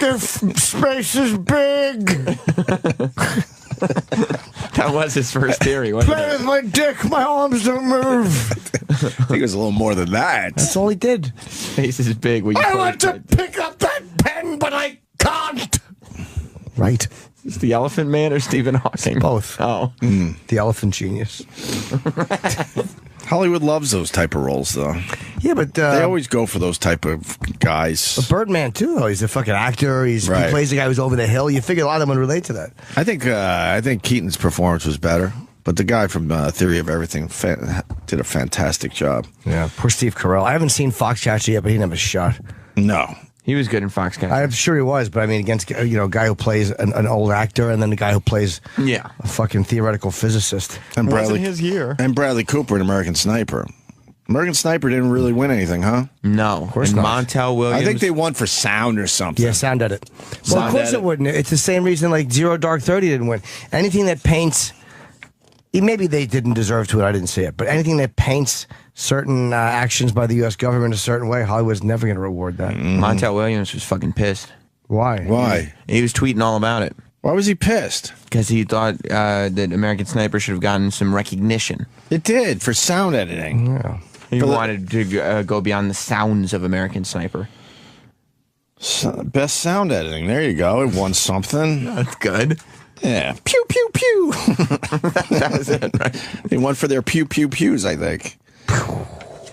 Speaker 2: at space is big.
Speaker 4: That was his first theory, wasn't
Speaker 2: Play with my dick, my arms don't move.
Speaker 1: I think it was a little more than that.
Speaker 2: That's all he did.
Speaker 4: Space is big.
Speaker 2: I want to pick up that pen, but I can't. Right.
Speaker 4: Is the Elephant Man or Stephen Hawking?
Speaker 2: Both.
Speaker 4: Oh.
Speaker 2: The Elephant Genius.
Speaker 1: Hollywood loves those type of roles, though.
Speaker 2: Yeah, but
Speaker 1: they always go for those type of guys.
Speaker 2: Birdman too, though. He's a fucking actor. He plays the guy who's over the hill. You figure a lot of them would relate to that.
Speaker 1: I think Keaton's performance was better, but the guy from Theory of Everything did a fantastic job.
Speaker 2: Yeah, poor Steve Carell. I haven't seen Foxcatcher yet, but he never shot.
Speaker 1: No.
Speaker 4: He was good in Foxcatcher.
Speaker 2: I'm sure he was, but I mean, against a guy who plays an old actor, and then the guy who plays a fucking theoretical physicist.
Speaker 1: And
Speaker 4: wasn't his year.
Speaker 1: And Bradley Cooper in American Sniper. American Sniper didn't really win anything, huh?
Speaker 4: No, of course not. Montel Williams.
Speaker 1: I think they won for sound or something.
Speaker 2: Yeah, sound edit. Well, of course it wouldn't. It's the same reason like Zero Dark 30 didn't win. Anything that paints. Maybe they didn't deserve to it. I didn't see it. But anything that paints certain actions by the U.S. government a certain way, Hollywood's never going to reward that.
Speaker 4: Montel Williams was fucking pissed.
Speaker 2: Why?
Speaker 1: Why?
Speaker 4: He was tweeting all about it.
Speaker 1: Why was he pissed?
Speaker 4: Because he thought that American Sniper should have gotten some recognition.
Speaker 1: It did, for sound editing.
Speaker 2: Yeah.
Speaker 4: He wanted to go beyond the sounds of American Sniper.
Speaker 1: Best sound editing. There you go. It won something.
Speaker 4: That's good.
Speaker 1: Yeah. Pew, pew, pew.
Speaker 4: That was it, right?
Speaker 1: They won for their pew, pew, pews, I think.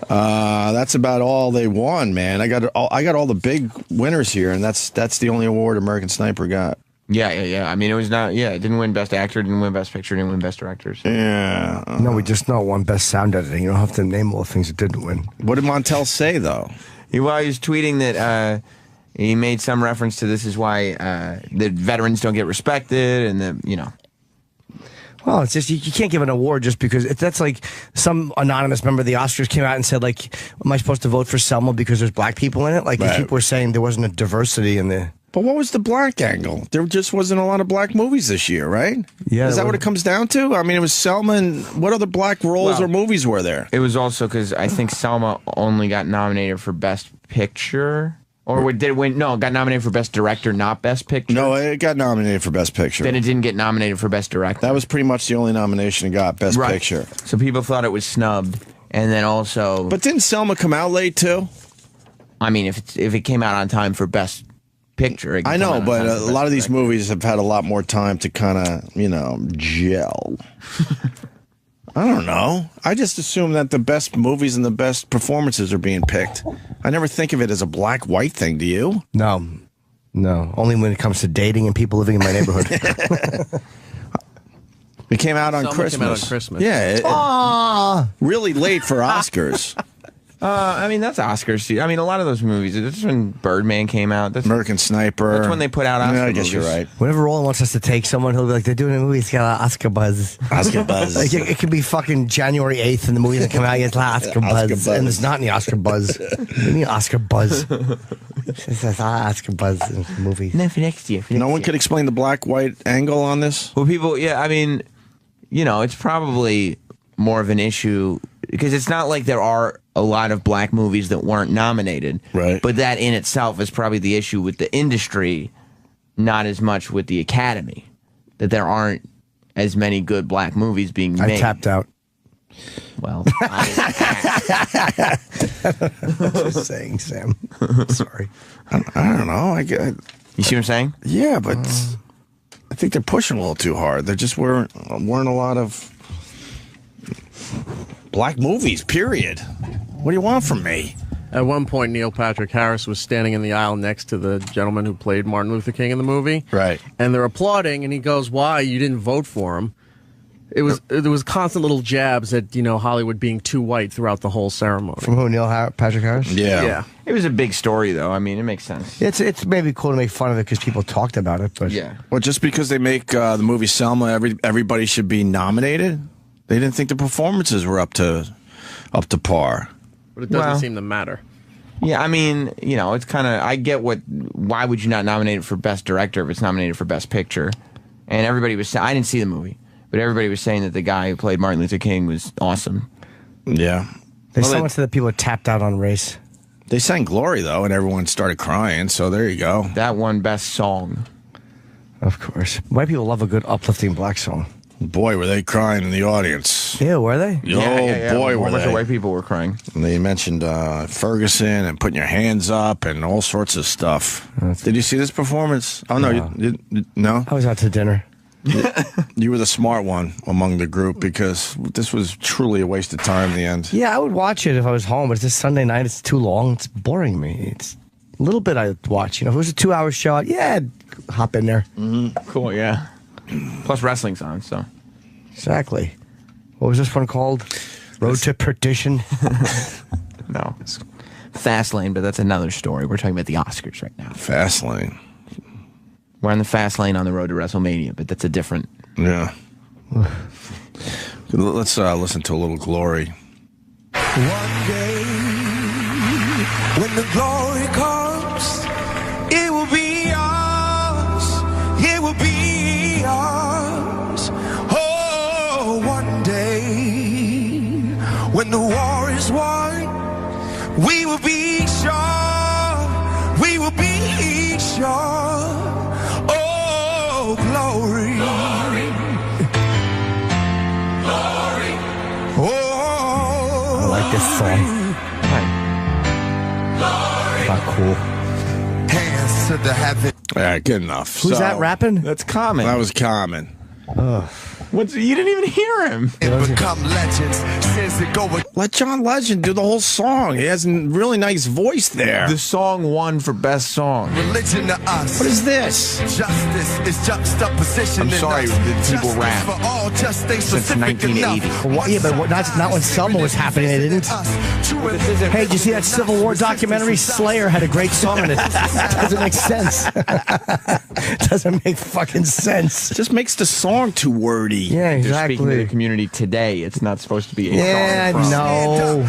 Speaker 1: That's about all they won, man. I got all the big winners here, and that's the only award American Sniper got.
Speaker 4: Yeah. I mean, it was not. Yeah, it didn't win Best Actor, didn't win Best Picture, didn't win Best Directors.
Speaker 1: Yeah.
Speaker 2: No, we just know one Best Sound Editing. You don't have to name all the things it didn't win.
Speaker 1: What did Montel say, though?
Speaker 4: He was tweeting that he made some reference to this is why the veterans don't get respected, and
Speaker 2: Well, it's just you can't give an award just because that's like some anonymous member of the Oscars came out and said, like, am I supposed to vote for Selma because there's black people in it? Like,
Speaker 1: right.
Speaker 2: People were saying there wasn't a diversity in the.
Speaker 1: But what was the black angle? There just wasn't a lot of black movies this year, right?
Speaker 2: Yeah.
Speaker 1: Is that what it comes down to? I mean, it was Selma, and what other black roles or movies were there?
Speaker 4: It was also because I think Selma only got nominated for Best Picture. Or did it win? No, it got nominated for Best Director, not Best Picture.
Speaker 1: No, it got nominated for Best Picture.
Speaker 4: Then it didn't get nominated for Best Director.
Speaker 1: That was pretty much the only nomination it got, Best Picture.
Speaker 4: So people thought it was snubbed, and then also.
Speaker 1: But didn't Selma come out late too?
Speaker 4: I mean, if it came out on time for Best Picture,
Speaker 1: I know, but a lot of these movies have had a lot more time to kind of, gel. I don't know. I just assume that the best movies and the best performances are being picked. I never think of it as a black-white thing, do you?
Speaker 2: No. Only when it comes to dating and people living in my neighborhood.
Speaker 1: It came out on Christmas.
Speaker 3: Came out on Christmas.
Speaker 1: Yeah. Really late for Oscars.
Speaker 4: I mean, that's Oscars. I mean, a lot of those movies. That's when Birdman came out. That's
Speaker 1: American Sniper.
Speaker 4: That's when they put out Oscar
Speaker 1: I guess
Speaker 4: movies.
Speaker 1: you're right.
Speaker 2: Whenever Roland wants us to take someone, he'll be like, they're doing a movie, it's got Oscar buzz.
Speaker 1: Oscar buzz.
Speaker 2: Like, it could be fucking January 8th and the movie that come out, it's like Oscar buzz. And it's not any Oscar buzz. What do you mean Oscar buzz? It says Oscar buzz in the movie.
Speaker 4: No, for next year.
Speaker 1: No one could explain the black-white angle on this?
Speaker 4: Well, people, I mean, it's probably more of an issue because it's not like there are a lot of black movies that weren't nominated.
Speaker 1: Right.
Speaker 4: But that in itself is probably the issue with the industry, not as much with the Academy. That there aren't as many good black movies being made.
Speaker 2: I tapped out.
Speaker 4: Well,
Speaker 2: Just saying, Sam. Sorry.
Speaker 1: I don't know.
Speaker 4: you see what I'm saying?
Speaker 1: Yeah, but I think they're pushing a little too hard. There just weren't a lot of black movies, period. What do you want from me?
Speaker 3: At one point, Neil Patrick Harris was standing in the aisle next to the gentleman who played Martin Luther King in the movie.
Speaker 1: Right.
Speaker 3: And they're applauding, and he goes, "Why? You didn't vote for him." There was constant little jabs at Hollywood being too white throughout the whole ceremony.
Speaker 2: From who, Patrick Harris?
Speaker 1: Yeah.
Speaker 4: It was a big story, though. I mean, it makes sense.
Speaker 2: It's maybe cool to make fun of it because people talked about it, but
Speaker 4: Yeah.
Speaker 1: Well, just because they make the movie Selma, everybody should be nominated. They didn't think the performances were up to up to par.
Speaker 3: But it doesn't seem to matter.
Speaker 4: Yeah, I mean, you know, it's kind of, I get why would you not nominate it for Best Director if it's nominated for Best Picture? And everybody was saying, I didn't see the movie, but everybody was saying that the guy who played Martin Luther King was awesome.
Speaker 1: Yeah.
Speaker 2: There's so much that people are tapped out on race.
Speaker 1: They sang Glory, though, and everyone started crying, so there you go.
Speaker 4: That won Best Song.
Speaker 2: Of course. White people love a good uplifting black song.
Speaker 1: Boy, were they crying in the audience.
Speaker 2: Yeah, were they?
Speaker 1: Oh, boy, were
Speaker 4: A bunch
Speaker 1: they.
Speaker 4: of white people were crying.
Speaker 1: And they mentioned Ferguson and putting your hands up and all sorts of stuff. Did you see this performance? Oh, no. No?
Speaker 2: I was out to dinner.
Speaker 1: You were the smart one among the group because this was truly a waste of time in the end.
Speaker 2: Yeah, I would watch it if I was home, but it's just Sunday night. It's too long. It's boring me. It's a little bit I'd watch. You know, if it was a 2-hour show, I'd hop in there.
Speaker 4: Mm-hmm. Cool, yeah. Plus wrestling's on, so.
Speaker 2: Exactly. What was this one called? Road to Perdition?
Speaker 4: No. It's Fastlane, but that's another story. We're talking about the Oscars right now.
Speaker 1: Fastlane.
Speaker 4: We're on the fast lane on the road to WrestleMania, but that's a different.
Speaker 1: Yeah. Let's listen to a little Glory.
Speaker 10: One day, when the glory comes, it will be ours. It will be ours. Oh, one day, when the war is won, we will be sure. We will be sure. Oh, glory.
Speaker 2: song. Not cool.
Speaker 10: Hands to the heaven.
Speaker 1: All right, good enough.
Speaker 2: Who's that rapping?
Speaker 4: That's Common.
Speaker 1: That was Common.
Speaker 4: You didn't even hear him.
Speaker 10: And become legends. Since it go with
Speaker 1: Let John Legend do the whole song. He has a really nice voice there.
Speaker 4: The song won for best song.
Speaker 10: religion to us.
Speaker 1: What is this?
Speaker 10: Justice is juxtaposition.
Speaker 4: I'm sorry that people rap
Speaker 10: for all, just stay
Speaker 4: since
Speaker 10: specific
Speaker 4: 1980.
Speaker 10: enough.
Speaker 2: Yeah, but not when Selma was happening. They didn't. Hey, did you see that Civil War documentary? Slayer had a great song in it. Doesn't make sense. Doesn't make fucking sense.
Speaker 1: It just makes the song too wordy.
Speaker 2: Yeah,
Speaker 4: They're
Speaker 2: exactly.
Speaker 4: speaking to the community today. It's not supposed to be a
Speaker 2: Yeah,
Speaker 4: song from.
Speaker 2: no.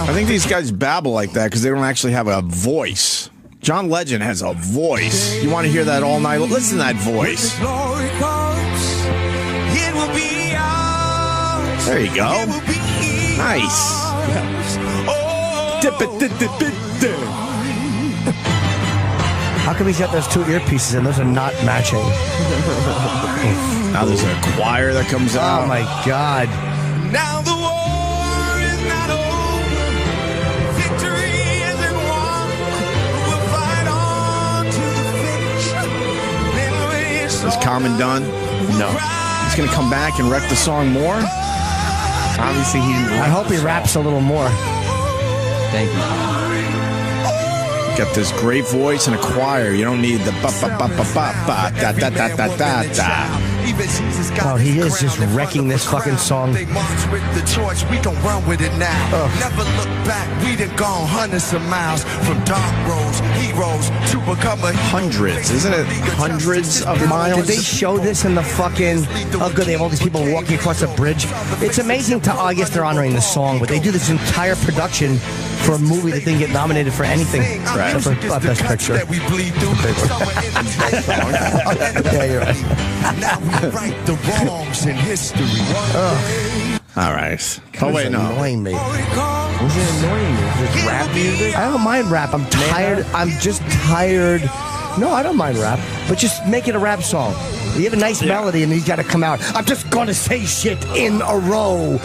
Speaker 1: I think these guys babble like that because they don't actually have a voice. John Legend has a voice. You want to hear that all night? Listen to that voice.
Speaker 10: Glory comes, it will be ours.
Speaker 1: There you go.
Speaker 10: It will be
Speaker 1: Nice.
Speaker 10: ours.
Speaker 1: Dip it, dip it, dip it.
Speaker 2: How come he's got those two earpieces and those are not matching?
Speaker 1: Now there's a choir that comes out.
Speaker 2: Oh my God.
Speaker 10: Now the war is not over. Victory isn't won. We'll fight on to the finish.
Speaker 1: Is Common done?
Speaker 4: No.
Speaker 1: He's going to come back and wreck the song more?
Speaker 4: Obviously, he didn't.
Speaker 2: I hope he raps a little more.
Speaker 4: Thank you.
Speaker 1: Got this great voice and a choir. You don't need the ba-ba-ba-ba-ba-ba, da-da-da-da-da-da.
Speaker 2: Oh, he is just wrecking this fucking song.
Speaker 10: They march with the torch, we gon' run with it now. Never look back, we done gone hundreds of miles from dark roads, heroes to become a
Speaker 1: Hundreds, isn't it? Hundreds of miles.
Speaker 2: Did they show this in the fucking... Oh, good, they have all these people walking across a bridge. It's amazing to... I guess they're honoring the song, but they do this entire production for a movie that didn't get nominated for anything.
Speaker 1: Right.
Speaker 2: Except for Best Picture.
Speaker 10: that we bleed through.
Speaker 2: Yeah, you're right.
Speaker 10: Now we right the wrongs in history.
Speaker 1: All right. Oh, wait, no.
Speaker 2: Annoying me.
Speaker 4: Was it annoying you? Is it rap music?
Speaker 2: I don't mind rap. I'm tired. I'm just tired. No, I don't mind rap, but just make it a rap song. You have a nice melody, and he's got to come out. I'm just gonna say shit in a row.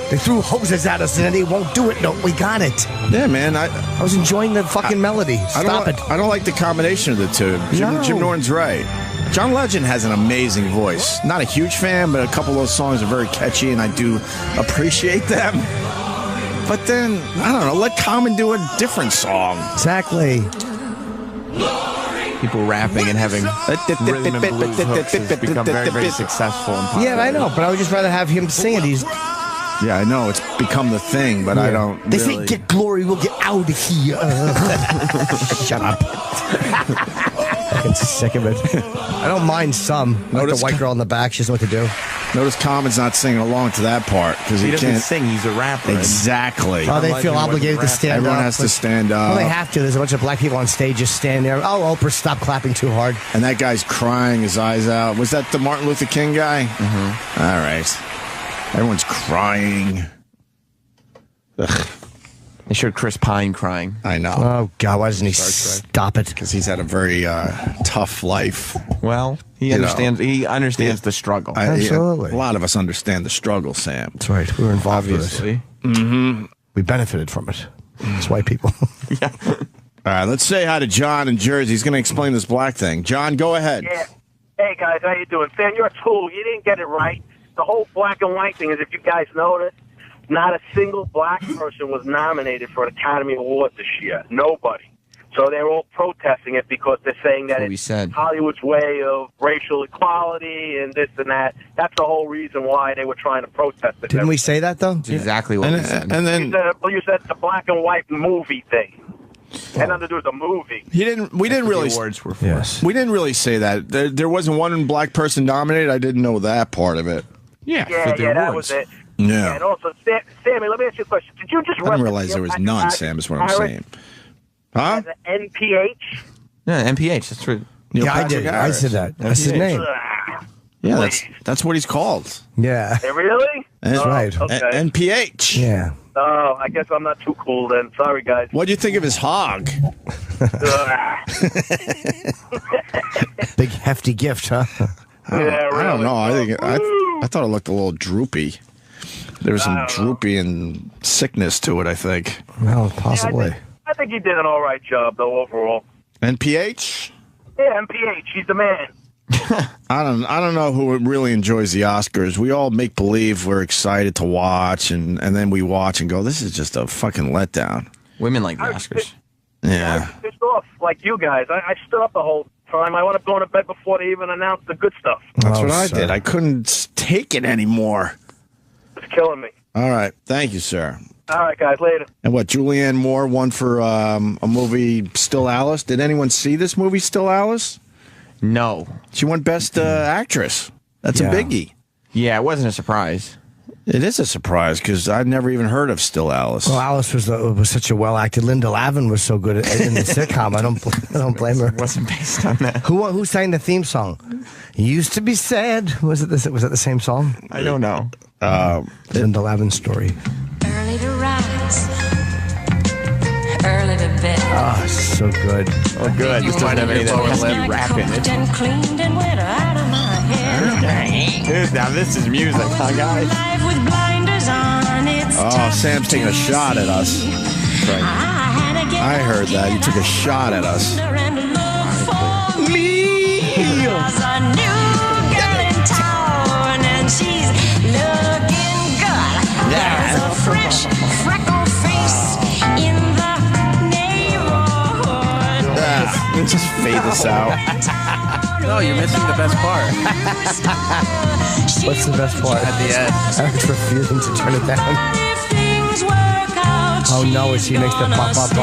Speaker 2: They threw hoses at us, and they won't do it. No, we got it.
Speaker 1: Yeah, man. I
Speaker 2: was enjoying the fucking melody. Stop it.
Speaker 1: I don't like the combination of the two. Jim Norton's right. John Legend has an amazing voice. Not a huge fan, but a couple of those songs are very catchy, and I do appreciate them. But then, I don't know, let Common do a different song.
Speaker 2: Exactly.
Speaker 4: People rapping and having rhythm and blues hooks has become very, very successful and popular.
Speaker 2: Yeah, I know, but I would just rather have him sing it. He's...
Speaker 1: Yeah, I know, it's become the thing, but I don't
Speaker 2: They
Speaker 1: really...
Speaker 2: say, get glory, we'll get out of here. Shut up. Fucking sick of it. I don't mind some. Like the white girl in the back, she doesn't know what to do.
Speaker 1: Notice Common's not singing along to that part because
Speaker 4: He
Speaker 1: he
Speaker 4: doesn't
Speaker 1: can't
Speaker 4: sing, he's a rapper.
Speaker 1: Exactly.
Speaker 2: Oh, they feel obligated to stand
Speaker 1: Everyone
Speaker 2: up.
Speaker 1: has to stand up.
Speaker 2: Well, they have to. There's a bunch of black people on stage just stand there. Oh, Oprah, stop clapping too hard.
Speaker 1: And that guy's crying his eyes out. Was that the Martin Luther King guy?
Speaker 4: Mm-hmm.
Speaker 1: All right. Everyone's crying. Ugh.
Speaker 4: They showed Chris Pine crying.
Speaker 1: I know.
Speaker 2: Oh, God, why doesn't he stop it?
Speaker 1: Because he's had a very tough life.
Speaker 4: Well, he understands. He understands the struggle.
Speaker 2: Absolutely.
Speaker 1: A lot of us understand the struggle, Sam.
Speaker 2: That's right. We were involved
Speaker 4: Obviously.
Speaker 2: with it. Mm-hmm. We benefited from it. It's white people.
Speaker 1: Yeah. All right, let's say hi to John in Jersey. He's going to explain this black thing. John, go ahead.
Speaker 9: Yeah. Hey, guys, how you doing? Sam, you're a tool. You didn't get it right. The whole black and white thing is, if you guys noticed, not a single black person was nominated for an Academy Award this year. Nobody. So they're all protesting it because they're saying that it's Hollywood's way of racial equality and this and that. That's the whole reason why they were trying to protest it.
Speaker 2: Didn't we say that, though?
Speaker 4: That's exactly what we said.
Speaker 1: And then
Speaker 9: you said the black and white movie thing. Had nothing to do with the movie.
Speaker 1: we didn't really.
Speaker 4: The awards were for.
Speaker 2: Yes.
Speaker 1: We didn't really say that. There wasn't one black person nominated. I didn't know that part of it.
Speaker 4: Yeah,
Speaker 9: that was it.
Speaker 1: Yeah.
Speaker 9: And also, Sammy, let me ask you a question. Did you just
Speaker 1: I didn't realize there was none, Sam, is what I'm saying. Huh?
Speaker 9: NPH?
Speaker 4: Yeah, NPH. That's right.
Speaker 1: Neil
Speaker 2: Yeah, I
Speaker 1: Patrick
Speaker 2: did. I
Speaker 1: Harris.
Speaker 2: said that. That's his name.
Speaker 1: Yeah, that's what he's called.
Speaker 2: Yeah.
Speaker 9: Really?
Speaker 2: That's right.
Speaker 9: Okay.
Speaker 1: NPH.
Speaker 2: Yeah.
Speaker 9: Oh, I guess I'm not too cool then. Sorry, guys.
Speaker 1: What do you think of his hog?
Speaker 2: Big hefty gift, huh?
Speaker 1: I don't know. I thought it looked a little droopy. There was some droopy and sickness to it, I think.
Speaker 2: Well, possibly.
Speaker 9: I think he did an all right job, though, overall.
Speaker 1: NPH?
Speaker 9: Yeah, MPH, he's the man.
Speaker 1: I don't know who really enjoys the Oscars. We all make believe we're excited to watch, and then we watch and go, this is just a fucking letdown.
Speaker 4: Women like the Oscars.
Speaker 1: Yeah.
Speaker 9: I was pissed off, like you guys. I stood up the whole time. I wound up going to bed before they even announced the good stuff.
Speaker 1: That's what I did. I couldn't take it anymore.
Speaker 9: It's killing me.
Speaker 1: All right. Thank you, sir.
Speaker 9: All right, guys, later.
Speaker 1: And what, Julianne Moore won for a movie, Still Alice? Did anyone see this movie, Still Alice?
Speaker 4: No.
Speaker 1: She won Best Actress. That's a biggie.
Speaker 4: Yeah, it wasn't a surprise.
Speaker 1: It is a surprise because I've never even heard of Still Alice.
Speaker 2: Well, Alice was such a well acted. Linda Lavin was so good in the sitcom. I don't blame her.
Speaker 4: It wasn't based on that.
Speaker 2: Who sang the theme song? Used to be sad. Was it the same song?
Speaker 4: I don't know.
Speaker 2: Linda Lavin's story.
Speaker 11: Early to rise, early to bed.
Speaker 2: Oh, so good.
Speaker 4: Oh, good. You might have any of that pesky rap in it.
Speaker 11: And cleaned and wet out of my head.
Speaker 4: Dude, now this is music, huh, guys?
Speaker 11: Life with blinders on, it's
Speaker 1: Oh, Sam's taking a shot at us. I heard that. You took a shot at us.
Speaker 11: Me! There's a new girl in town, and she's looking good. There's a fresh, freckled face in the neighborhood.
Speaker 1: Just fade this out.
Speaker 3: No, you're missing the best part.
Speaker 2: What's the best part?
Speaker 3: At the end.
Speaker 2: Eric's refusing to turn it down. Oh no, as he makes the pop up for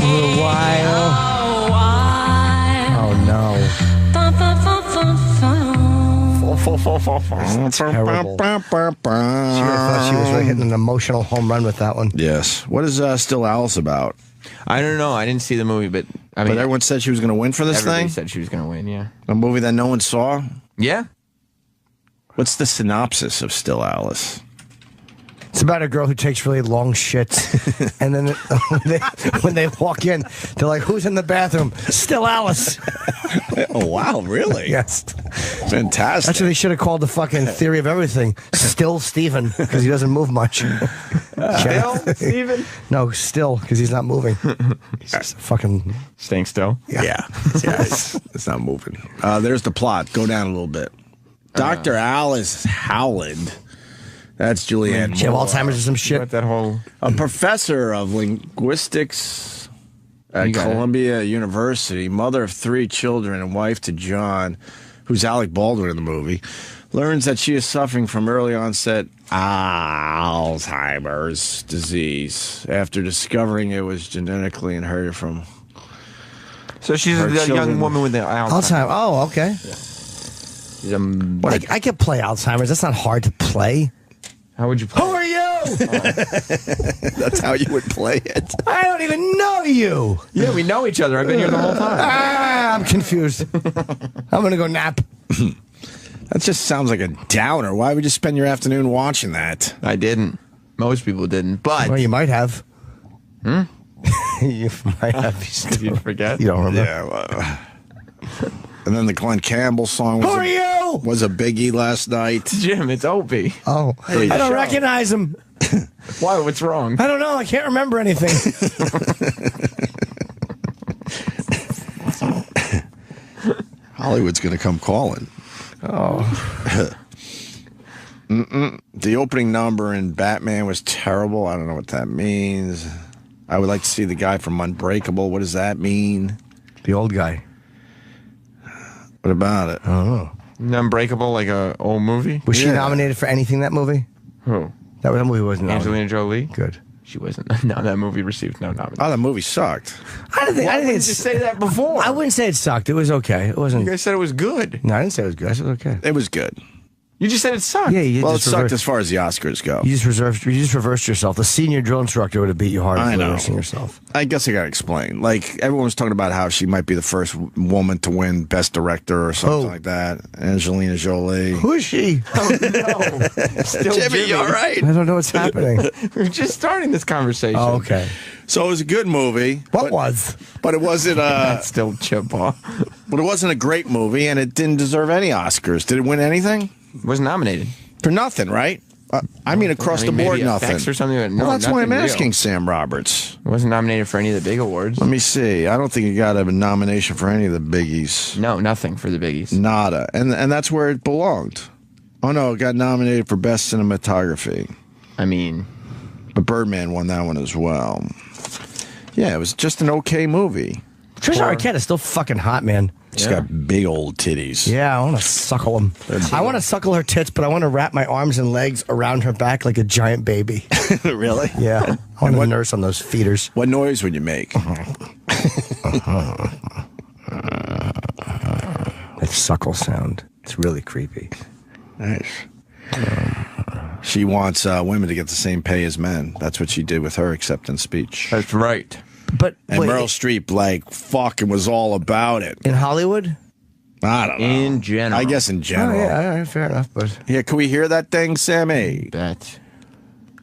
Speaker 2: a while. Oh no. Terrible. She thought she was really hitting an emotional home run with that one.
Speaker 1: Yes. What is Still Alice about?
Speaker 4: I don't know. I didn't see the movie, but I mean,
Speaker 1: But everyone said she was going to win for this
Speaker 4: everybody
Speaker 1: thing?
Speaker 4: said she was going to win, yeah.
Speaker 1: A movie that no one saw?
Speaker 4: Yeah?
Speaker 1: What's the synopsis of Still Alice?
Speaker 2: It's about a girl who takes really long shits, and then when they walk in, they're like, "Who's in the bathroom?" Still Alice.
Speaker 1: Oh, wow, really?
Speaker 2: Yes.
Speaker 1: Fantastic.
Speaker 2: That's what they should have called the fucking theory of everything. Still Steven, because he doesn't move much.
Speaker 4: Still, Steven?
Speaker 2: No, still, because he's not moving. He's just fucking
Speaker 4: staying still.
Speaker 1: Yeah. It's not moving. There's the plot. Go down a little bit. Dr. Alice Howland. That's Julianne Moore.
Speaker 2: She have Alzheimer's or some shit.
Speaker 4: What that whole...
Speaker 1: A professor of linguistics at Columbia University, mother of 3 children and wife to John, who's Alec Baldwin in the movie, learns that she is suffering from early onset Alzheimer's disease after discovering it was genetically inherited from
Speaker 4: So she's
Speaker 1: her
Speaker 4: the young
Speaker 1: children.
Speaker 4: woman with the
Speaker 2: Alzheimer's. Oh, okay.
Speaker 4: She's a,
Speaker 2: I could play Alzheimer's. That's not hard to play.
Speaker 4: how would you play?
Speaker 2: Who are you?
Speaker 1: That's how you would play it.
Speaker 2: I don't even know you.
Speaker 4: Yeah, we know each other. I've been here the whole time.
Speaker 2: I'm confused. I'm going to go nap.
Speaker 1: That just sounds like a downer. Why would you spend your afternoon watching that?
Speaker 4: I didn't. Most people didn't. But
Speaker 2: Well, you might have. You might have.
Speaker 4: you'd forget.
Speaker 2: You don't remember.
Speaker 1: Yeah. And then the Glenn Campbell song
Speaker 2: Who are you?
Speaker 1: was a biggie last night.
Speaker 4: Jim, it's Opie.
Speaker 2: Oh,
Speaker 1: Hey,
Speaker 2: I don't
Speaker 1: show.
Speaker 2: recognize him.
Speaker 4: Why? What's wrong?
Speaker 2: I don't know. I can't remember anything.
Speaker 1: Hollywood's going to come calling. Oh. The opening number in Batman was terrible. I don't know what that means. I would like to see the guy from Unbreakable. What does that mean?
Speaker 2: The old guy.
Speaker 1: What about it?
Speaker 2: I don't know.
Speaker 4: Unbreakable, like a old movie?
Speaker 2: Was she
Speaker 1: Yeah.
Speaker 2: nominated for anything, that movie?
Speaker 4: Who?
Speaker 2: That movie wasn't nominated.
Speaker 4: Angelina Jolie?
Speaker 2: Good.
Speaker 4: She wasn't. No, that movie received no nomination.
Speaker 1: Oh, that movie sucked.
Speaker 2: I didn't think,
Speaker 4: Why
Speaker 2: I didn't
Speaker 4: didn't
Speaker 2: think
Speaker 4: you
Speaker 2: it's,
Speaker 4: say that before?
Speaker 2: I wouldn't say it sucked. It was okay. It wasn't.
Speaker 4: You guys said it was good.
Speaker 2: No, I didn't say it was good. I said it was okay.
Speaker 1: It was good.
Speaker 4: You just said it sucked.
Speaker 2: Yeah, you
Speaker 1: Well, it
Speaker 2: just
Speaker 1: sucked
Speaker 2: reversed,
Speaker 1: as far as the Oscars go.
Speaker 2: you just reversed yourself. The senior drill instructor would have beat you hard
Speaker 1: I
Speaker 2: for
Speaker 1: know.
Speaker 2: reversing yourself.
Speaker 1: I guess I got to explain. Like, everyone was talking about how she might be the first woman to win Best Director or something
Speaker 2: Who?
Speaker 1: like that. Angelina Jolie.
Speaker 2: Who is she?
Speaker 4: Oh, no. Still
Speaker 1: Jimmy, you all right?
Speaker 2: I don't know what's happening.
Speaker 4: We're just starting this conversation.
Speaker 2: Oh, okay.
Speaker 1: So it was a good movie.
Speaker 2: What was?
Speaker 1: But it wasn't
Speaker 4: That's still Chip Paw.
Speaker 1: but it wasn't a great movie, and it didn't deserve any Oscars. Did it win anything?
Speaker 4: Was nominated.
Speaker 1: For nothing, right? I mean, across the board,
Speaker 4: maybe
Speaker 1: nothing.
Speaker 4: effects or something. But no,
Speaker 1: Well, that's why I'm
Speaker 4: nothing real.
Speaker 1: asking Sam Roberts.
Speaker 4: It wasn't nominated for any of the big awards.
Speaker 1: Let me see. I don't think he got a nomination for any of the biggies.
Speaker 4: No, nothing for the biggies.
Speaker 1: Nada. And that's where it belonged. Oh, no, it got nominated for Best Cinematography.
Speaker 4: I mean...
Speaker 1: But Birdman won that one as well. Yeah, it was just an okay movie.
Speaker 2: Trisha Arquette is still fucking hot, man.
Speaker 1: She's got big old titties.
Speaker 2: Yeah, I want to suckle them. I want to suckle her tits, but I want to wrap my arms and legs around her back like a giant baby.
Speaker 1: Really?
Speaker 2: Yeah. I want to nurse on those feeders.
Speaker 1: What noise would you make?
Speaker 2: That suckle sound. It's really creepy.
Speaker 1: Nice. She wants women to get the same pay as men. That's what she did with her acceptance speech.
Speaker 4: That's right.
Speaker 2: But
Speaker 1: And
Speaker 2: wait,
Speaker 1: Meryl Streep, like, fucking was all about it.
Speaker 2: in Hollywood?
Speaker 1: I don't know.
Speaker 4: In general.
Speaker 1: I guess in
Speaker 2: Oh,
Speaker 1: general.
Speaker 2: yeah, all right, fair enough. But
Speaker 1: Yeah, can we hear that thing, Sammy?
Speaker 4: Bet.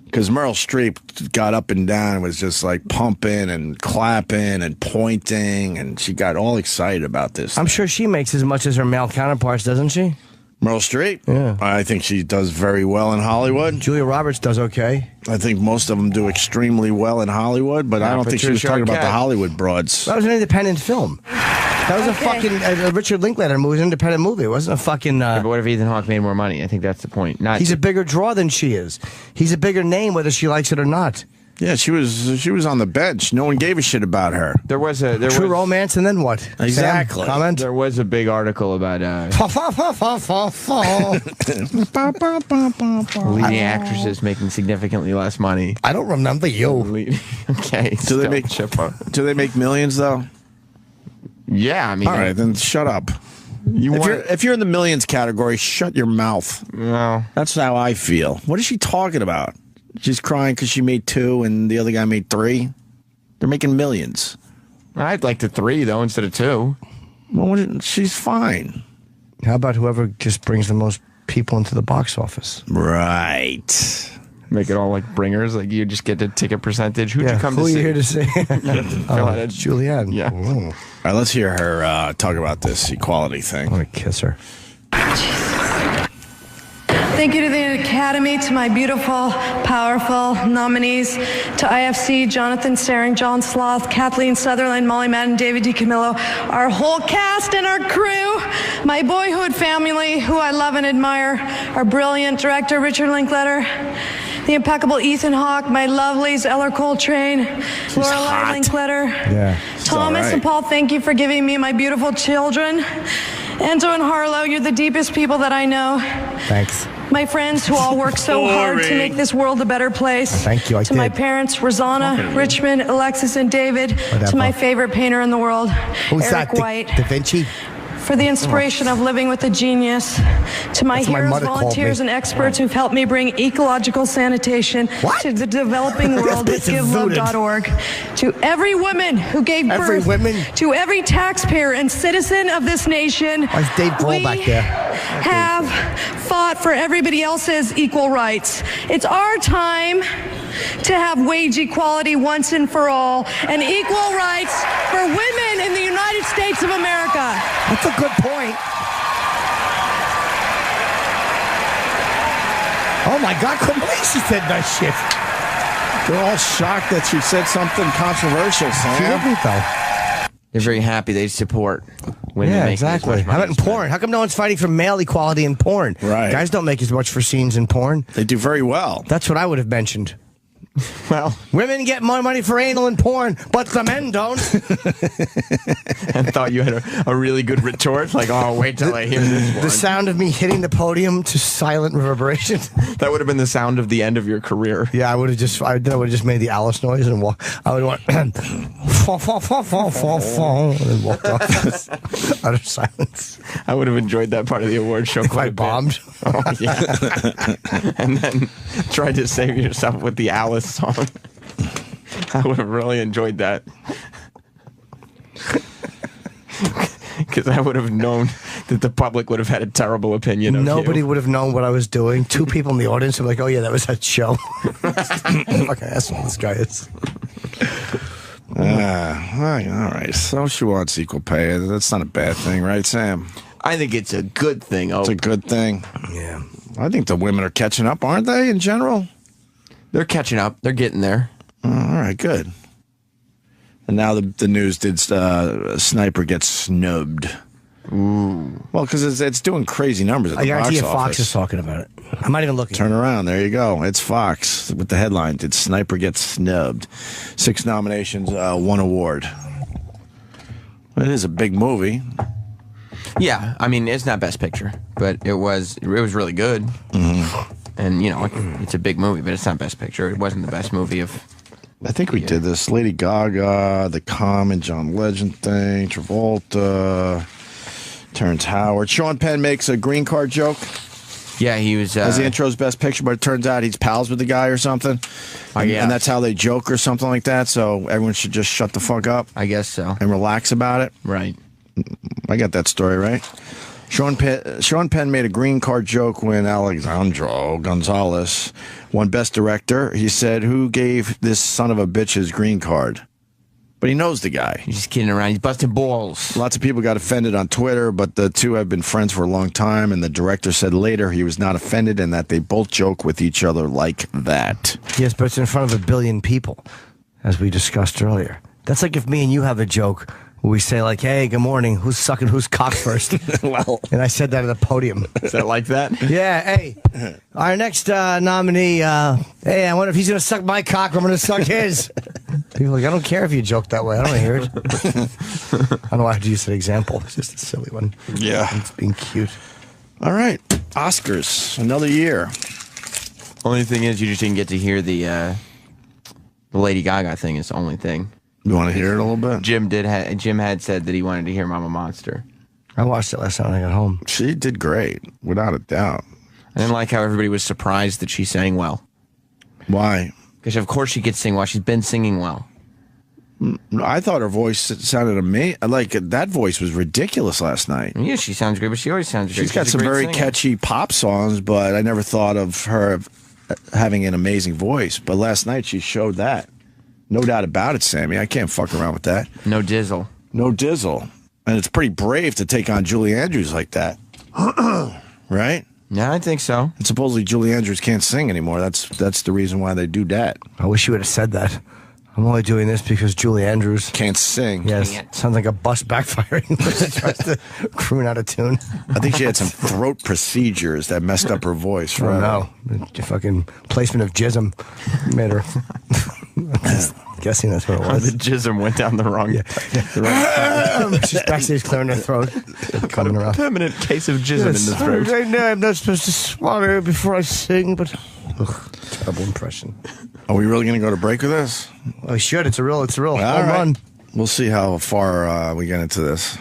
Speaker 1: Because Meryl Streep got up and down and was just like pumping and clapping and pointing, and she got all excited about this.
Speaker 2: I'm sure she makes as much as her male counterparts, doesn't she?
Speaker 1: Meryl Streep?
Speaker 2: Yeah.
Speaker 1: I think she does very well in Hollywood.
Speaker 2: Julia Roberts does okay.
Speaker 1: I think most of them do extremely well in Hollywood, but I don't think she was
Speaker 4: Patricia
Speaker 1: talking about the
Speaker 4: Arquette.
Speaker 1: Hollywood broads.
Speaker 2: That was an independent film. That was a fucking Richard Linklater movie. It was an independent movie. It wasn't a fucking.
Speaker 4: But what if Ethan Hawke made more money? I think that's the point. Not
Speaker 2: He's a bigger draw than she is. He's a bigger name, whether she likes it or not.
Speaker 1: Yeah, she was on the bench. No one gave a shit about her.
Speaker 4: There was a
Speaker 2: True Romance, and then what?
Speaker 1: Exactly.
Speaker 2: Sam, comment.
Speaker 4: There was a big article about leading actresses making significantly less money.
Speaker 2: I don't remember you.
Speaker 4: Okay.
Speaker 1: Do they make millions though?
Speaker 4: Yeah, I mean.
Speaker 1: All right, then shut up. If you're in the millions category, shut your mouth.
Speaker 4: No.
Speaker 1: That's how I feel. What is she talking about? She's crying because she made 2 and the other guy made 3. They're making millions.
Speaker 4: I'd like the 3 though instead of 2.
Speaker 1: Well, she's fine.
Speaker 2: How about whoever just brings the most people into the box office?
Speaker 1: Right.
Speaker 4: Make it all like bringers, like you just get a ticket percentage. Who'd you come
Speaker 2: who
Speaker 4: to
Speaker 2: are
Speaker 4: see?
Speaker 2: you here to see?
Speaker 4: It's
Speaker 2: Julianne.
Speaker 4: Yeah.
Speaker 2: Ooh.
Speaker 1: All right, let's hear her talk about this equality thing.
Speaker 2: I want to kiss her.
Speaker 12: Thank you to the Academy, to my beautiful, powerful nominees, to IFC, Jonathan Staring, John Sloth, Kathleen Sutherland, Molly Madden, David DiCamillo, our whole cast and our crew, my boyhood family, who I love and admire, our brilliant director, Richard Linklater, the impeccable Ethan Hawke, my lovelies, Eller Coltrane, Lorelai Linklater, Thomas and Paul, thank you for giving me my beautiful children. Anto and Harlow, you're the deepest people that I know.
Speaker 2: Thanks.
Speaker 12: My friends who all work so hard to make this world a better place.
Speaker 2: Thank you, I
Speaker 12: To my
Speaker 2: did.
Speaker 12: parents, Rosanna, Richmond, Alexis, and David.
Speaker 2: Whatever.
Speaker 12: To my favorite painter in the world,
Speaker 2: Who's
Speaker 12: Eric
Speaker 2: that?
Speaker 12: White.
Speaker 2: Da Vinci?
Speaker 12: For the inspiration of living with a genius. To my
Speaker 2: That's what my
Speaker 12: heroes,
Speaker 2: mother called
Speaker 12: volunteers,
Speaker 2: me.
Speaker 12: and experts who've helped me bring ecological sanitation to the developing world with
Speaker 2: This is zooted.
Speaker 12: GiveLove.org. To every woman who gave
Speaker 2: Every
Speaker 12: birth.
Speaker 2: woman?
Speaker 12: To every taxpayer and citizen of this nation.
Speaker 2: Why is Dave Grohl back there?
Speaker 12: Have fought for everybody else's equal rights. It's our time to have wage equality once and for all and equal rights for women in the United States of America.
Speaker 2: That's a good point. Oh my God, couldn't believe she said that shit.
Speaker 1: They're all shocked that she said something controversial,
Speaker 2: She
Speaker 1: Sam.
Speaker 2: didn't though.
Speaker 4: They're very happy they support women
Speaker 2: Yeah,
Speaker 4: making
Speaker 2: exactly.
Speaker 4: as much
Speaker 2: How
Speaker 4: money
Speaker 2: about in porn? How come no one's fighting for male equality in porn?
Speaker 1: Right.
Speaker 2: Guys don't make as much for scenes in porn.
Speaker 1: They do very well.
Speaker 2: That's what I would have mentioned.
Speaker 4: Well,
Speaker 2: Women get more money for anal in porn, but the men don't.
Speaker 4: I thought you had a really good retort. Like, oh, wait till I hear this one.
Speaker 2: The sound of me hitting the podium to silent reverberation.
Speaker 4: That would have been the sound of the end of your career.
Speaker 2: Yeah, I would have just made the Alice noise and walk. I would have went fall, fall, fall, fall, fall, fall, and then walked off out of silence.
Speaker 4: I would have enjoyed that part of the award show
Speaker 2: If
Speaker 4: quite
Speaker 2: I
Speaker 4: a bit.
Speaker 2: bombed.
Speaker 4: Oh, yeah. And then tried to save yourself with the Alice song. I would have really enjoyed that. Because I would have known that the public would have had a terrible opinion of
Speaker 2: Nobody
Speaker 4: you.
Speaker 2: would have known what I was doing. 2 people in the audience are like, "Oh yeah, that was that show." Fucking asshole this guy is.
Speaker 1: All right. So she wants equal pay. That's not a bad thing, right, Sam?
Speaker 4: I think it's a good thing.
Speaker 1: It's a good thing.
Speaker 2: Yeah.
Speaker 1: I think the women are catching up, aren't they, in general?
Speaker 4: They're catching up. They're getting there.
Speaker 1: All right, good. And now the news did Sniper get snubbed.
Speaker 4: Ooh.
Speaker 1: Well, because it's doing crazy numbers at the
Speaker 2: I guarantee
Speaker 1: box
Speaker 2: you
Speaker 1: office.
Speaker 2: Fox is talking about it. I'm not even looking.
Speaker 1: Turn around. There you go. It's Fox with the headline, Did Sniper Get Snubbed? 6 nominations, 1 award. It is a big movie.
Speaker 4: Yeah, I mean, it's not Best Picture, but it was really good.
Speaker 1: Mm-hmm.
Speaker 4: And, you know, it's a big movie, but it's not Best Picture. It wasn't the best movie of...
Speaker 1: I think we did this. Lady Gaga, the Common, John Legend thing, Travolta, Terrence Howard. Sean Penn makes a green card joke.
Speaker 4: Yeah, he was...
Speaker 1: As the intro's Best Picture, but it turns out he's pals with the guy or something. And that's how they joke or something like that, so everyone should just shut the fuck up.
Speaker 4: I guess so.
Speaker 1: And relax about it.
Speaker 4: Right.
Speaker 1: I got that story right. Sean Penn made a green card joke when Alejandro Gonzalez won Best Director. He said, "Who gave this son of a bitch his green card?" But he knows the guy.
Speaker 4: He's just kidding around. He's busting balls.
Speaker 1: Lots of people got offended on Twitter, but the two have been friends for a long time, and the director said later he was not offended and that they both joke with each other like that.
Speaker 2: Yes, but it's in front of 1 billion people, as we discussed earlier. That's like if me and you have a joke where we say, like, hey, good morning, who's sucking whose cock first?
Speaker 1: Well,
Speaker 2: and I said that at the podium.
Speaker 4: Is that like that?
Speaker 2: Yeah, hey, our next nominee, hey, I wonder if he's going to suck my cock or I'm going to suck his. People are like, I don't care if you joke that way. I don't want to hear it. I don't know why I had to use that example. It's just a silly one.
Speaker 1: Yeah.
Speaker 2: It's being cute.
Speaker 1: All right. Oscars. Another year.
Speaker 4: Only thing is, you just didn't get to hear the Lady Gaga thing. Is the only thing.
Speaker 1: You want to hear it a little bit?
Speaker 4: Jim had said that he wanted to hear Mama Monster.
Speaker 2: I watched it last night when I got home.
Speaker 1: She did great, without a doubt.
Speaker 4: I didn't like how everybody was surprised that she sang well.
Speaker 1: Why?
Speaker 4: Because of course she could sing well. She's been singing well.
Speaker 1: I thought her voice sounded amazing. Like, that voice was ridiculous last night.
Speaker 4: Yeah, she sounds great, but she always sounds great.
Speaker 1: She's got some very catchy pop songs, but I never thought of her having an amazing voice. But last night she showed that. No doubt about it, Sammy. I can't fuck around with that.
Speaker 4: No dizzle.
Speaker 1: No dizzle. And it's pretty brave to take on Julie Andrews like that. Right?
Speaker 4: Yeah, I think so.
Speaker 1: And supposedly Julie Andrews can't sing anymore. That's the reason why they do that.
Speaker 2: I wish you would have said that. I'm only doing this because Julie Andrews
Speaker 1: can't sing.
Speaker 2: Yes, sounds like a bus backfiring when she tries to croon out of tune.
Speaker 1: I think she had some throat procedures that messed up her voice.
Speaker 2: Oh,
Speaker 1: Right?
Speaker 2: no. The fucking placement of jism made her. I'm guessing that's what it was.
Speaker 4: The jism went down the wrong.
Speaker 2: She's backstage clearing her throat. Coming around.
Speaker 4: Permanent case of jism in the throat.
Speaker 2: Right now, I'm not supposed to swallow before I sing, but terrible impression.
Speaker 1: Are we really going to go to break with this?
Speaker 2: Oh, we should. It's a real home
Speaker 1: right.
Speaker 2: run.
Speaker 1: We'll see how far we get into this.